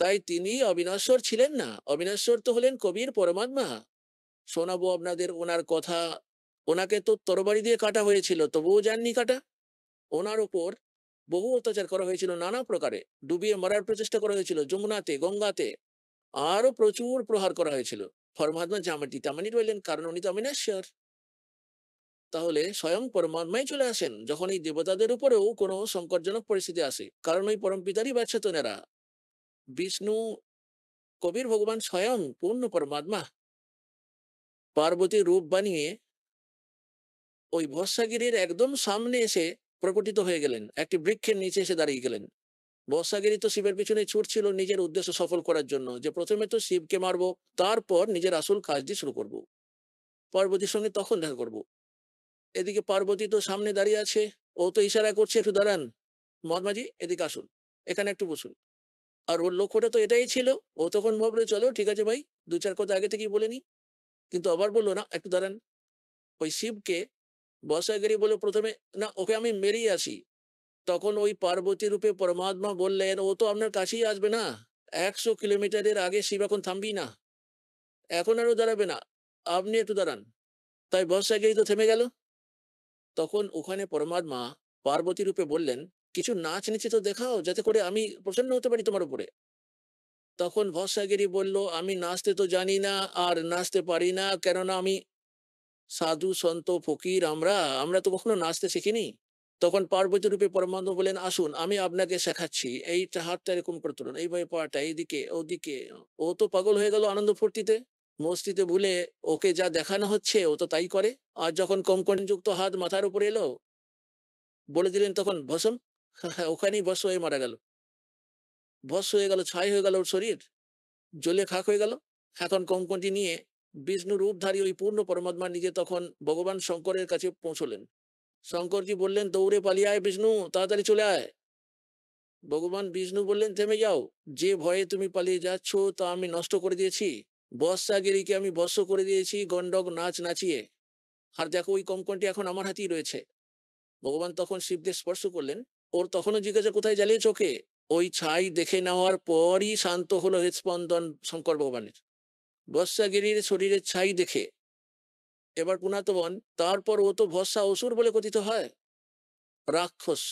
তাই তিনি অবিনশ্বর ছিলেন না, অবিনশ্বর তো হলেন কবির পরমাত্মা। শোনাবো আপনাদের ওনার কথা। ওনাকে তো তরবারি দিয়ে কাটা হয়েছিল, তবুও যাননি কাটা। ওনার উপর বহু অত্যাচার করা হয়েছিল, নানা প্রকারে ডুবিয়ে মারার প্রচেষ্টা করা হয়েছিল, যমুনাতে, গঙ্গাতে, আরো প্রচুর প্রহার করা হয়েছিল। পরমাত্মা জামাটি তামানি রইলেন, কারণ উনি তো অবিনশ্বর। তাহলে স্বয়ং পরমাত্মাই চলে আসেন যখন এই দেবতাদের উপরেও কোনো সংকটজনক পরিস্থিতি আসে, কারণ ওই পরম পিতারই বাচ্চা তো এনারা। বিষ্ণু, কবির ভগবান স্বয়ং পূর্ণ পরমাত্মা পার্বতীর রূপ বানিয়ে ওই ভস্যাগিরির একদম সামনে এসে প্রকটিত হয়ে গেলেন, একটি বৃক্ষের নিচে এসে দাঁড়িয়ে গেলেন। ভস্যাগিরি তো শিবের পিছনে ছুটছিল নিজের উদ্দেশ্য সফল করার জন্য, যে প্রথমে তো শিবকে মারবো, তারপর নিজের আসল কাজটি শুরু করব, পার্বতীর সঙ্গে তখন দেখা করব। এদিকে পার্বতী তো সামনে দাঁড়িয়ে আছে, ও তো ইশারা করছে, একটু দাঁড়ান মহাত্মাজি, এদিকে আসুন, এখানে একটু বসুন। আর ওর লক্ষ্যটা তো এটাই ছিল। ও তখন ভাবলো, চলো ঠিক আছে ভাই, 2-4 কথা আগে থেকেই বলে নি। কিন্তু আবার বললো, না একটু দাঁড়ান। ওই শিবকে ভস্যাগিরি বলে প্রথমে, না ওকে আমি মেরেই আসি। তখন ওই পার্বতী রূপে পরমাত্মা বললেন, ও তো আপনার কাছেই আসবে না, 100 কিলোমিটারের আগে শিব এখন থামবি না, এখন আরও দাঁড়াবে না, আপনি একটু দাঁড়ান। তাই ভস্যাগিরি তো থেমে গেল। তখন ওখানে পরমাত্মা পার্বতী রূপে বললেন, কিছু নাচ নেচে তো দেখাও, যাতে করে আমি প্রসন্ন হতে পারি তোমার উপরে। তখন ভস্মাগিরি বলল, আমি নাচতে তো জানি না আর নাচতে পারি না, কেননা আমি সাধু সন্ত ফকির, আমরা তো কখনো নাচতে শিখিনি। তখন পার্বতী রূপে পরমানন্দ বলেন, আসুন আমি আপনাকে শেখাচ্ছি, এইটা হাতটা এরকম করে তুলুন, এইভাবে পাটা এইদিকে ওদিকে। ও তো পাগল হয়ে গেল আনন্দ ফুর্তিতে, মস্তিতে ভুলে ওকে যা দেখানো হচ্ছে ও তো তাই করে। আর যখন কঙ্কন যুক্ত হাত মাথার উপরে এলো, বলে দিলেন তখন ভসম, ওখানেই ভস্ম হয়ে মারা গেল। ভস্ম হয়ে গেল, ছাই হয়ে গেল ওর শরীর, জ্বলে খাক হয়ে গেল। এখন কঙ্কনটি নিয়ে বিষ্ণু রূপধারী ওই পূর্ণ পরমাত্মা নিজে তখন ভগবান শঙ্করের কাছে পৌঁছলেন। শঙ্করজি বললেন, দৌড়ে পালিয়ে আয় বিষ্ণু, তাড়াতাড়ি চলে আয়। ভগবান বিষ্ণু বললেন, থেমে যাও, যে ভয়ে তুমি পালিয়ে যাচ্ছ তা আমি নষ্ট করে দিয়েছি। বর্ষাগিরিকে আমি ভস্ম করে দিয়েছি গন্ডক নাচ নাচিয়ে। আর দেখো ওই কঙ্কনটি এখন আমার হাতেই রয়েছে। ভগবান তখন শিবকে স্পর্শ করলেন। ওর তখনও জিজ্ঞাসা, কোথায় জ্বালিয়ে চোখে? ওই ছাই দেখে নেওয়ার পরই শান্ত হলো হৃদস্পন্দন শঙ্কর ভগবানের, বর্ষাগিরির শরীরের ছাই দেখে। এবার পুনাতবন, তারপর ও তো ভস্মা অসুর বলে কথিত হয়, রাক্ষস।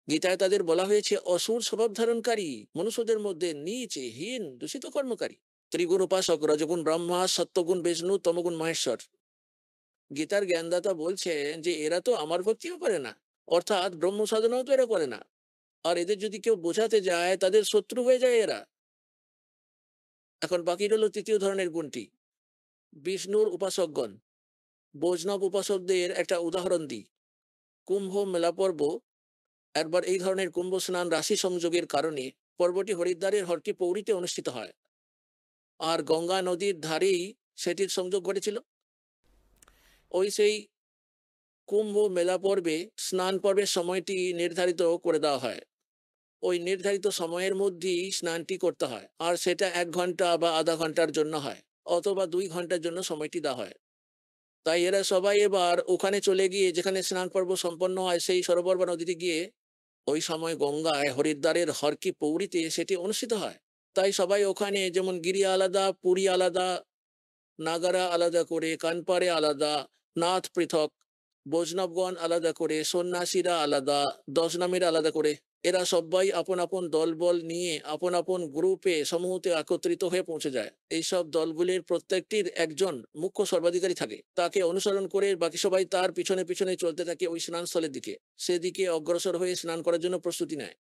গীতায় তাদের বলা হয়েছে অসুর স্বভাব ধারণকারী, মনুষ্যদের মধ্যে নীচ হীন দূষিত কর্মকারী, ত্রিগুণ উপাসক, রজগুণ ব্রহ্মা, সত্যগুণ বিষ্ণু, তমগুণ মহেশ্বর। গীতার জ্ঞানদাতা বলছেন যে এরা তো আমার ভক্তিও করে না, অর্থাৎ ব্রহ্ম সাধনাও তো এরা করে না। আর এদের যদি কেউ বোঝাতে যায় তাদের শত্রু হয়ে যায় এরা। এখন বাকি রইল তৃতীয় ধরনের গুণটি, বিষ্ণুর উপাসকগণ। বৈষ্ণব উপাসকদের একটা উদাহরণ দিই। কুম্ভ মেলা পর্ব, একবার এই ধরনের কুম্ভ স্নান রাশি সংযোগের কারণে পর্বটি হরিদ্বারের হরকি পৌরীতে অনুষ্ঠিত হয়, আর গঙ্গা নদীর ধারেই সেটির সংযোগ ঘটেছিল। ওই সেই কুম্ভ মেলা পর্বে স্নান পর্বের সময়টি নির্ধারিত করে দেওয়া হয়। ওই নির্ধারিত সময়ের মধ্যেই স্নানটি করতে হয়, আর সেটা 1 ঘন্টা বা আধা ঘন্টার জন্য হয়, অথবা 2 ঘন্টার জন্য সময়টি দেওয়া হয়। তাই এরা সবাই এবার ওখানে চলে গিয়ে, যেখানে স্নান পর্ব সম্পন্ন হয় সেই সরোবর বা নদীতে গিয়ে, ওই সময় গঙ্গায় হরিদ্বারের হরকি পৌরীতে সেটি অনুষ্ঠিত হয়। তাই সবাই ওখানে, যেমন গিরি আলাদা, পুরী আলাদা, নাগারা আলাদা করে, কানপাড়ে আলাদা, নাথ পৃথক, বৈষ্ণবগণ আলাদা করে, সন্ন্যাসীরা আলাদা, দশনামীরা আলাদা করে, এরা সবাই আপন আপন দলবল নিয়ে আপন আপন গ্রুপে সমূহতে একত্রিত হয়ে পৌঁছে যায়। এইসব দলগুলির প্রত্যেকটির একজন মুখ্য সর্বাধিকারী থাকে, তাকে অনুসরণ করে বাকি সবাই তার পিছনে পিছনে চলতে থাকে ওই স্নানস্থলের দিকে। সেদিকে অগ্রসর হয়ে স্নান করার জন্য প্রস্তুতি নেয়।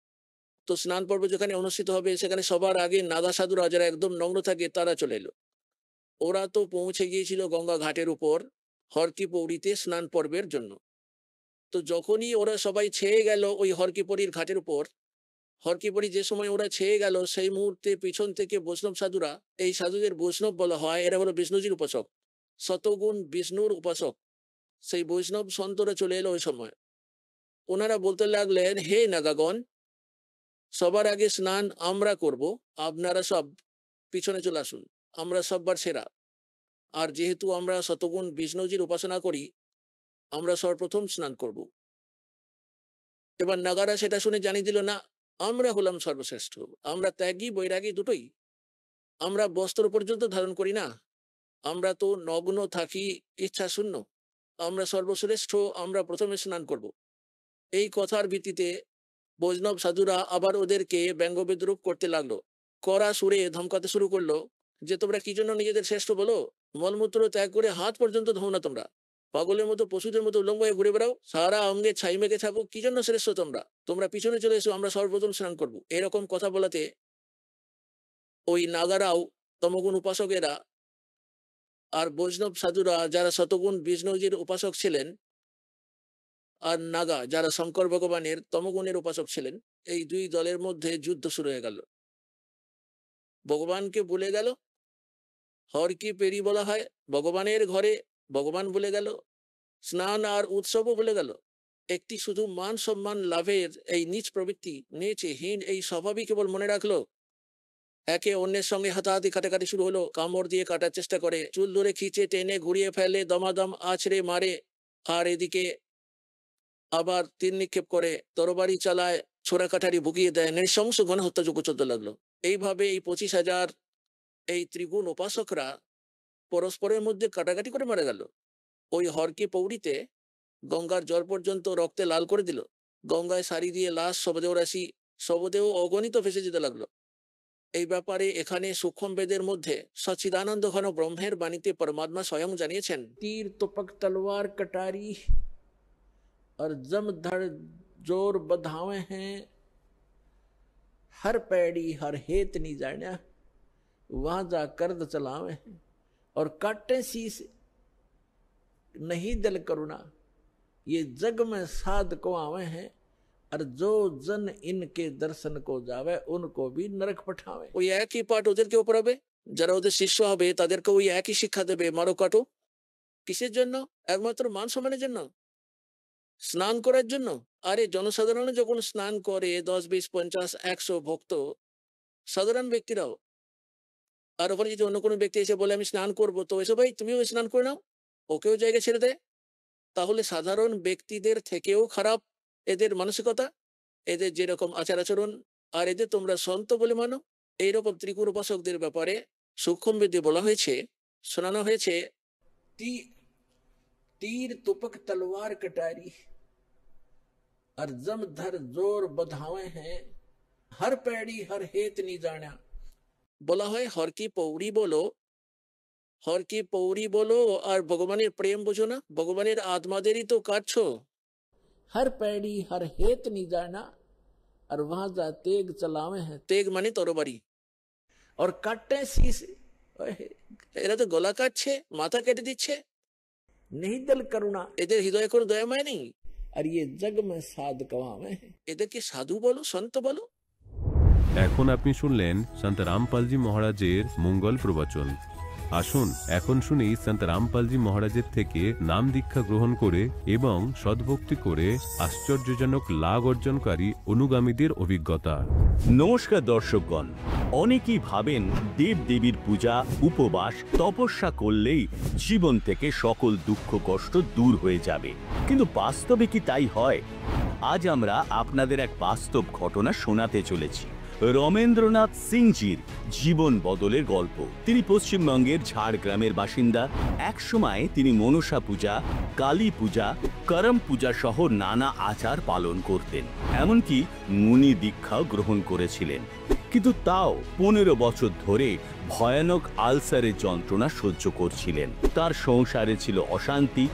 তো স্নান পর্ব যেখানে অনুষ্ঠিত হবে সেখানে সবার আগে নাগা সাধুরা, যারা একদম নম্র থাকে, তারা চলে এলো। ওরা তো পৌঁছে গিয়েছিল গঙ্গা ঘাটের উপর হরকি পৌরীতে স্নান পর্বের জন্য। তো যখনই ওরা সবাই ছেয়ে গেল ওই হরকিপরির ঘাটের উপর, হরকিপরি যে সময় ওরা ছেয়ে গেল, সেই মুহূর্তে পিছন থেকে বৈষ্ণব সাধুরা, এই সাধুদের বৈষ্ণব বলা হয়, এরা হলো বিষ্ণুজির উপাসক, শতগুণ বিষ্ণুর উপাসক, সেই বৈষ্ণব সন্তরা চলে এলো ওই সময়। ওনারা বলতে লাগলেন, হে নাগাগণ, সবার আগে স্নান আমরা করব, আপনারা সব পিছনে চলে আসুন, আমরা সববার সেরা। আর যেহেতু আমরা শতগুণ বিষ্ণুজির উপাসনা করি, আমরা সর্বপ্রথম স্নান করব। এবার নাগারা সেটা শুনে জানিয়ে দিল, না, আমরা হলাম সর্বশ্রেষ্ঠ, আমরা ত্যাগী বৈরাগী দুটোই, আমরা বস্ত্র পর্যন্ত ধারণ করি না, আমরা তো নগ্ন থাকি, ইচ্ছা শূন্য, আমরা সর্বশ্রেষ্ঠ, আমরা প্রথমে স্নান করব। এই কথার ভিত্তিতে বৈষ্ণব সাধুরা আবার ওদেরকে ব্যঙ্গ বিদ্রুপ করতে লাগলো, কড়া সুরে ধমকাতে শুরু করলো যে তোমরা কি জন্য নিজেদের শ্রেষ্ঠ বলো? মলমূত্র ত্যাগ করে হাত পর্যন্ত ধোও না তোমরা, পাগলের মতো পশুদের মতো উলঙ্গ হয়ে ঘুরে বেড়াও, সারা অঙ্গে ছাই মেঘে থাকো, কি জন্য শ্রেষ্ঠ তোমরা? তোমরা পিছনে চলে এসো, আমরা সর্বপ্রথম স্নান করবো। এরকম কথা বলাতে ওই নাগারাও, তমগুণ উপাসকেরা, আর বৈষ্ণব সাধুরা যারা শতগুণ বিষ্ণুজির উপাসক ছিলেন, আর নাগা যারা শঙ্কর ভগবানের তমগুণের উপাসক ছিলেন, এই দুই দলের মধ্যে যুদ্ধ শুরু হয়ে গেল। ভগবানকে ভুলে গেল, হরকি পেরি বলা হয়, ভগবানের ঘরে ভগবান ভুলে গেল, স্নান আর উৎসবও ভুলে গেল। একটি শুধু মান সম্মান লাভের এই নিচ প্রবৃত্তি, নেচে হীন এই স্বভাবই কেবল মনে রাখলো। একে অন্যের সঙ্গে হাতাহাতি কাটাকাটি শুরু হলো, কামড় দিয়ে কাটার চেষ্টা করে, চুল ধরে খিচে টেনে ঘুরিয়ে ফেলে, দমাদম আছড়ে মারে, আর এদিকে আবার তীর নিক্ষেপ করে, তরবারি চালায়, ছোড়া কাঠারি ভুগিয়ে দেয়, নৃশংস গণহত্যাযজ্ঞ চলতে লাগলো। এইভাবে এই 25,000 এই ত্রিগুণ উপাসকরা পরস্পরের মধ্যে কাটাকাটি করে মারা গেল। ওই হরকি পৌরীতে গঙ্গার জল পর্যন্ত রক্তে লাল করে দিল। গঙ্গায় সারি দিয়ে লাশ শবদেহ রাশি, শবদেহ অগণিত ভেসে যেতে লাগলো। এই ব্যাপারে এখানে সূক্ষ্ম বেদের মধ্যে সচ্চিদানন্দ ঘন ব্রহ্মের বাণীতে পরমাত্মা স্বয়ং জানিয়েছেন, तीर तुपक तलवार कटारी और जम धड़ जोर बधावे हैं, हर पैड़ी हर हेत नहीं जाना, वहां जा कर्द चलावे हैं और काटे शीस नहीं दिल करुणा, ये जग में साध को आवे हैं, और जो जन इनके दर्शन को जावे उनको भी नरक पठावे। ওই একই পাঠ ওদেরকেও পড়াবে, যারা ওদের শিষ্য হবে তাদেরকে ওই একই শিক্ষা দেবে, মারো কাটো। কিসের জন্য? একমাত্র মান সম্মানের জন্য, স্নান করার জন্য। আরে জনসাধারণ যখন স্নান করে 10, 20, 50, 100 ভক্ত, সাধারণ ব্যক্তিরাও, আর ওখানে যদি অন্য কোনো ব্যক্তি এসে বলে আমি স্নান করবো, তো এসে ভাই তুমিও স্নান করে নাও, ওকেও জায়গা ছেড়ে দেয়। তাহলে সাধারণ ব্যক্তিদের থেকেও খারাপ এদের মানসিকতা, এদের যেরকম আচার আচরণ, আর এদের তোমরা সন্ত বলে মানো। এইরকম ত্রিপুর উপাসকদের ব্যাপারে সূক্ষ্ম বেদে বলা হয়েছে, শোনানো হয়েছে, तीर तुपक तलवार कटारी और जम धर जोर बधावे हैं, हर पैड़ी हर हेत नहीं जाना। বলা হয় হর কি পৌরি বলো, হর কি পৌরি বলো, আর ভগবানের প্রেম বোঝো না, ভগবানের আত্মাদেরই তো কাটছো। हर पैड़ी हर हेत नहीं जाना और वहां जा तेग चलावे हैं, তেগ মানে তরবারি, और काटे शीस এরা তো গলা কাটছে, মাথা কেটে দিচ্ছে। नहीं दिल करुणा, এদের হৃদয়ে কোনো দয়া মায় নেই। और ये जग में साध कवावे हैं। এদেরকে সাধু বলো, সন্ত বলো। এখন আপনি শুনলেন সন্ত রামপালজি মহারাজের মঙ্গল প্রবচন। আসুন এখন শুনি সন্ত রামপালজি মহারাজের থেকে নাম দীক্ষা গ্রহণ করে এবং সদ্ভক্তি করে আশ্চর্যজনক লাভ অর্জনকারী অনুগামীদের অভিজ্ঞতা। নমস্কার দর্শকগণ, অনেকেই ভাবেন দেব দেবীর পূজা, উপবাস, তপস্যা করলেই জীবন থেকে সকল দুঃখ কষ্ট দূর হয়ে যাবে, কিন্তু বাস্তবে কি তাই হয়? আজ আমরা আপনাদের এক বাস্তব ঘটনা শোনাতে চলেছি। রমেন্দ্রনাথ সিংজির জীবন বদলের গল্প। তিনি পশ্চিমবঙ্গের ঝাড়গ্রামের বাসিন্দা। একসময় তিনি মনসা পূজা, কালী পূজা, করম পূজা সহ নানা আচার পালন করতেন, এমনকি মুনি দীক্ষাও গ্রহণ করেছিলেন। কিন্তু তাও 15 বছর ধরে ভয়ানক আলসারের যন্ত্রণা সহ্য করছিলেন। তার সংসারে ছিল অশান্তি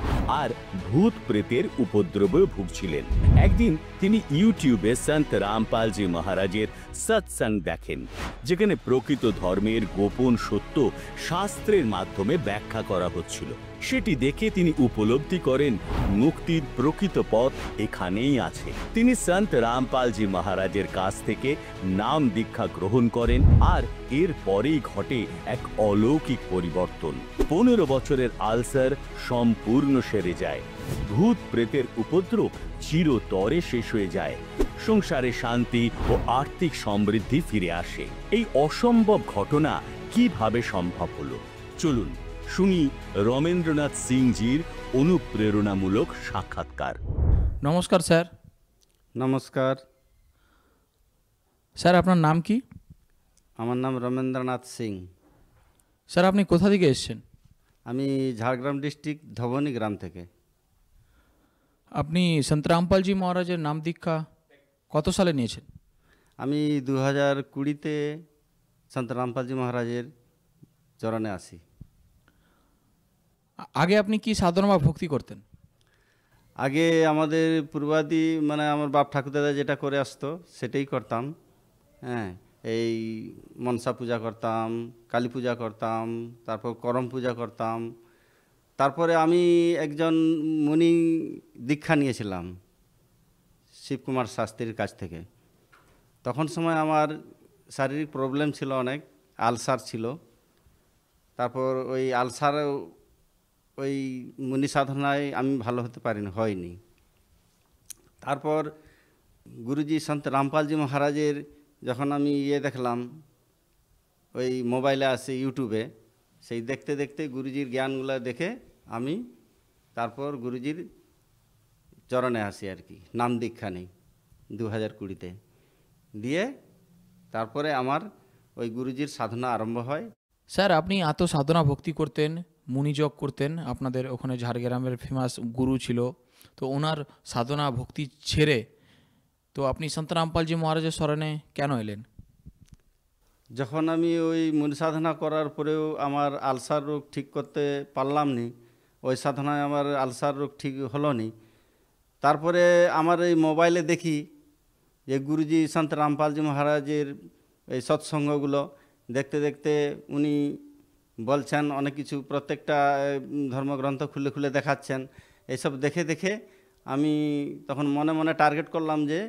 আর ভূত প্রেতের উপদ্রবে ভুগছিলেন। একদিন তিনি ইউটিউবে সন্ত রামপালজি মহারাজের সৎসঙ্গ দেখেন, যেখানে প্রকৃত ধর্মের গোপন সত্য শাস্ত্রের মাধ্যমে ব্যাখ্যা করা হচ্ছিল। সেটি দেখে তিনি উপলব্ধি করেন মুক্তির প্রকৃত পথ এখানেই আছে। তিনি সন্ত রামপালজি মহারাজের কাছ থেকে নাম দীক্ষা গ্রহণ করেন আর এর পরেই ঘটে এক অলৌকিক পরিবর্তন। 15 বছরের আলসার সম্পূর্ণ সেরে যায়, ভূত প্রেতের উপদ্রব চিরতরে শেষ হয়ে যায়, সংসারে শান্তি ও আর্থিক সমৃদ্ধি ফিরে আসে। এই অসম্ভব ঘটনা কিভাবে সম্ভব হলো? চলুন শুনি রমেন্দ্রনাথ সিংজির অনুপ্রেরণামূলক সাক্ষাৎকার। নমস্কার স্যার। নমস্কার, স্যার আপনার নাম কি? আমার নাম রমেন্দ্রনাথ সিং। স্যার আপনি কোথা থেকে এসেছেন? আমি ঝাড়গ্রাম ডিস্ট্রিক্ট ধবনী গ্রাম থেকে। আপনি সন্ত রামপালজি মহারাজের নাম দীক্ষা কত সালে নিয়েছেন? আমি 2020-তে সন্ত রামপালজি মহারাজের চরণে আসি। আগে আপনি কি সাধনা বা ভক্তি করতেন? আগে আমাদের পূর্বাদি মানে আমার বাপ ঠাকুরদাদা যেটা করে আসতো সেটাই করতাম। হ্যাঁ, এই মনসা পূজা করতাম, কালী পূজা করতাম, তারপর করম পূজা করতাম। তারপরে আমি একজন মুনি দীক্ষা নিয়েছিলাম শিবকুমার শাস্ত্রীর কাছ থেকে। তখন সময় আমার শারীরিক প্রবলেম ছিল, অনেক আলসার ছিল। তারপর ওই আলসার ওই মুনি সাধনায় আমি ভালো হতে হয়নি। তারপর গুরুজি সন্ত রামপালজি মহারাজের যখন আমি দেখলাম ওই মোবাইলে আসে ইউটিউবে, সেই দেখতে দেখতে গুরুজির জ্ঞানগুলো দেখে আমি তারপর গুরুজির চরণে আসি আর কি, নাম দীক্ষা নেই 2020-তে দিয়ে। তারপরে আমার ওই গুরুজির সাধনা আরম্ভ হয়। স্যার আপনি এত সাধনা ভক্তি করতেন, মুনিযোগ করতেন, আপনাদের ওখানে ঝাড়গ্রামের ফেমাস গুরু ছিল, তো ওনার সাধনা ভক্তি ছেড়ে তো আপনি সন্ত রামপালজি মহারাজের শরণে কেন এলেন? যখন আমি ওই মুনি সাধনা করার পরেও আমার আলসার রোগ ঠিক করতে পারলাম নি, ওই সাধনায় আমার আলসার রোগ ঠিক হলো নি, তারপরে আমার এই মোবাইলে দেখি যে গুরুজি সন্ত রামপালজি মহারাজের এই সৎসঙ্গগুলো দেখতে দেখতে উনি বলছেন অনেক কিছু, প্রত্যেকটা ধর্মগ্রন্থ খুলে খুলে দেখাচ্ছেন। এইসব দেখে দেখে আমি তখন মনে মনে টার্গেট করলাম যে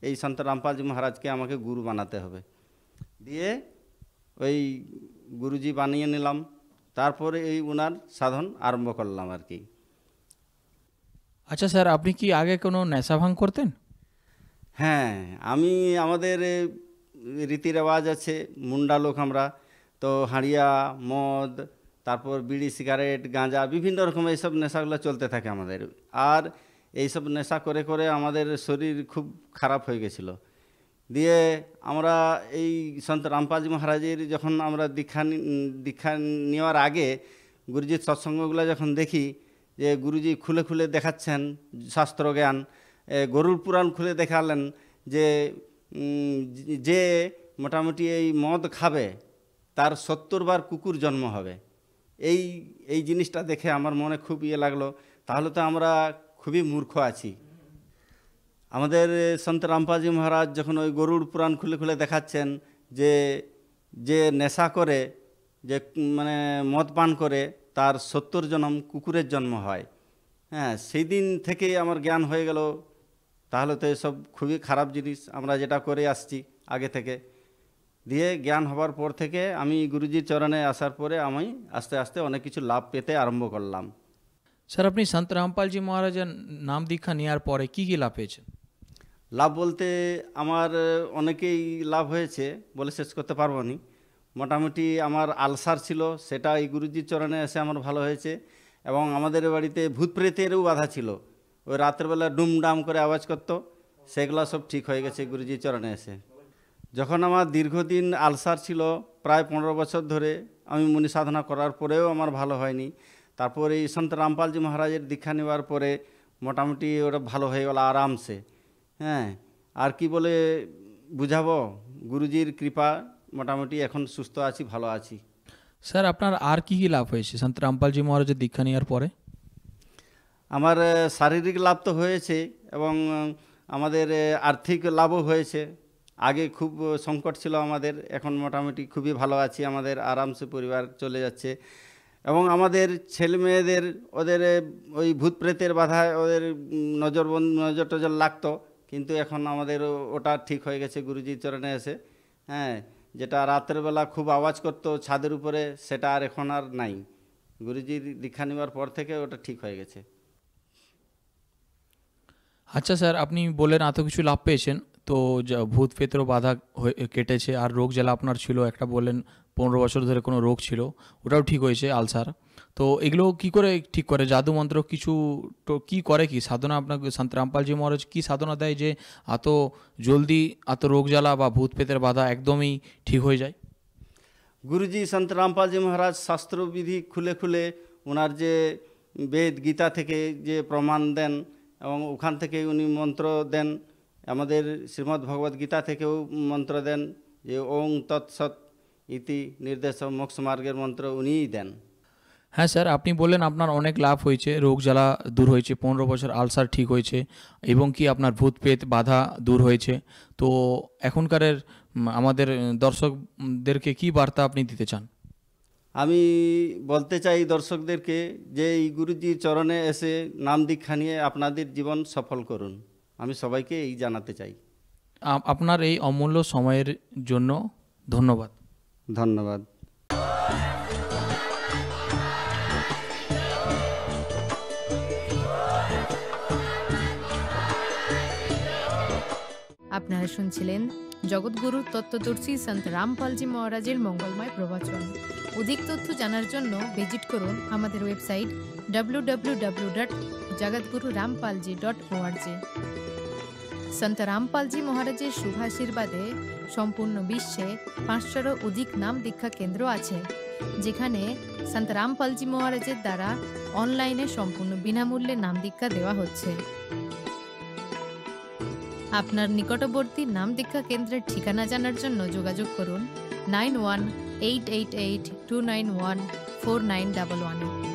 এই সন্ত রামপালজি মহারাজকে আমাকে গুরু বানাতে হবে। দিয়ে ওই গুরুজি বানিয়ে নিলাম, তারপরে এই ওনার সাধন আরম্ভ করলাম আর কি। আচ্ছা স্যার, আপনি কি আগে কোনো নেশা ভাঙ করতেন? হ্যাঁ, আমি আমাদের রীতি রেওয়াজ আছে, মুন্ডা লোক আমরা, তো হাঁড়িয়া, মদ, তারপর বিড়ি, সিগারেট, গাঁজা, বিভিন্ন রকম এইসব নেশাগুলো চলতে থাকে আমাদের। আর এইসব নেশা করে করে আমাদের শরীর খুব খারাপ হয়ে গেছিলো। দিয়ে আমরা এই সন্ত রামপালজি মহারাজের যখন আমরা দীক্ষা নেওয়ার আগে গুরুজির সৎসঙ্গগুলো যখন দেখি যে গুরুজি খুলে খুলে দেখাচ্ছেন শাস্ত্র জ্ঞান, গরুর পুরাণ খুলে দেখালেন যে মোটামুটি এই মদ খাবে তার 70 বার কুকুর জন্ম হবে। এই জিনিসটা দেখে আমার মনে খুব লাগলো, তাহলে তো আমরা খুবই মূর্খ আছি। আমাদের সন্ত রামপালজি মহারাজ যখন ওই গরুর পুরাণ খুলে খুলে দেখাচ্ছেন যে নেশা করে, যে মানে মদ পান করে, তার 70 জন্ম কুকুরের জন্ম হয়। হ্যাঁ, সেই দিন থেকেই আমার জ্ঞান হয়ে গেল, তাহলে তো এসব খুবই খারাপ জিনিস আমরা যেটা করে আসছি আগে থেকে। দিয়ে জ্ঞান হবার পর থেকে আমি গুরুজির চরণে আসার পরে আমি আস্তে আস্তে অনেক কিছু লাভ পেতে আরম্ভ করলাম। স্যার, আপনি সন্ত রামপালজি মহারাজের নাম দীক্ষা নেওয়ার পরে কি কি লাভ পেয়েছেন? লাভ বলতে আমার অনেকেই লাভ হয়েছে, বলে শেষ করতে পারবো না। মোটামুটি আমার আলসার ছিল, সেটা এই গুরুজির চরণে এসে আমার ভালো হয়েছে। এবং আমাদের বাড়িতে ভূত প্রেতেরও বাধা ছিল, ওই রাত্রেবেলা ডুমডাম করে আওয়াজ করতো, সেগুলো সব ঠিক হয়ে গেছে গুরুজির চরণে এসে। যখন আমার দীর্ঘদিন আলসার ছিল, প্রায় 15 বছর ধরে আমি মুনি সাধনা করার পরেও আমার ভালো হয়নি, তারপর এই সন্ত রামপালজি মহারাজের দীক্ষা নেওয়ার পরে মোটামুটি ওটা ভালো হয়ে গেল আরামসে। হ্যাঁ, আর কি বলে বুঝাবো, গুরুজির কৃপা, মোটামুটি এখন সুস্থ আছি, ভালো আছি। স্যার, আপনার আর কি কি লাভ হয়েছে সন্ত রামপালজি মহারাজের দীক্ষা নেওয়ার পরে? আমার শারীরিক লাভ তো হয়েছে এবং আমাদের আর্থিক লাভও হয়েছে। আগে খুব সংকট ছিল আমাদের, এখন মোটামুটি খুবই ভালো আছি, আমাদের আরামসে পরিবার চলে যাচ্ছে। এবং আমাদের ছেলে মেয়েদের ওদের ওই ভূত প্রেতের বাধায় ওদের নজর টজর লাগতো, কিন্তু এখন আমাদের ওটা ঠিক হয়ে গেছে গুরুজির চরণে এসে। হ্যাঁ, যেটা রাত্রেবেলা খুব আওয়াজ করতো ছাদের উপরে, সেটা আর এখন আর নাই। গুরুজির দীক্ষা নেওয়ার পর থেকে ওটা ঠিক হয়ে গেছে। আচ্ছা স্যার, আপনি বললেন এত কিছু লাভ পেয়েছেন, তো ভূত প্রেতেরও বাধা কেটেছে, আর রোগ জ্বালা আপনার ছিল একটা, বললেন 15 বছর ধরে কোনো রোগ ছিল, ওটাও ঠিক হয়েছে, আলসার। তো এগুলো কি করে ঠিক করে? জাদু মন্ত্র কিছু তো কি করে, কি সাধনা আপনাকে সন্ত রামপালজি মহারাজ কি সাধনা দেয় যে এত জলদি এত রোগ জ্বালা বা ভূত প্রেতের বাধা একদমই ঠিক হয়ে যায়? গুরুজি সন্ত রামপালজি মহারাজ শাস্ত্রবিধি খুলে খুলে ওনার যে বেদ গীতা থেকে যে প্রমাণ দেন এবং ওখান থেকে উনি মন্ত্র দেন, আমাদের শ্রীমদ্ ভগবদ গীতা থেকেও মন্ত্র দেন যে ওং তৎসৎ ইতি নির্দেশ মোক্ষ মার্গের মন্ত্র উনিই দেন। হ্যাঁ স্যার, আপনি বললেন আপনার অনেক লাভ হয়েছে, রোগ জ্বালা দূর হয়েছে, 15 বছর আলসার ঠিক হয়েছে, এবং কি আপনার ভূত প্রেত বাধা দূর হয়েছে। তো এখনকারের আমাদের দর্শকদেরকে কি বার্তা আপনি দিতে চান? আমি বলতে চাই দর্শকদেরকে যে এই গুরুজির চরণে এসে নাম দীক্ষা নিয়ে আপনাদের জীবন সফল করুন, আমি সবাইকে এই জানাতে চাই। আপনার এই অমূল্য সময়ের জন্য ধন্যবাদ। ধন্যবাদ। আপনারা শুনছিলেন জগৎগুরু তত্ত্বদর্শী সন্ত রামপালজি মহারাজের মঙ্গলময় প্রবচন। অধিক তথ্য জানার জন্য ভিজিট করুন আমাদের ওয়েবসাইট www.jagatgururampalji.org। সন্ত রামপালজি মহারাজের শুভাশীর্বাদে সম্পূর্ণ বিশ্বে 500-এরও অধিক নাম দীক্ষা কেন্দ্র আছে, যেখানে সন্ত রামপালজি মহারাজের দ্বারা অনলাইনে সম্পূর্ণ বিনামূল্যে নাম দীক্ষা দেওয়া হচ্ছে। আপনার নিকটবর্তী নাম দীক্ষা কেন্দ্রের ঠিকানা জানার জন্য যোগাযোগ করুন 918882914911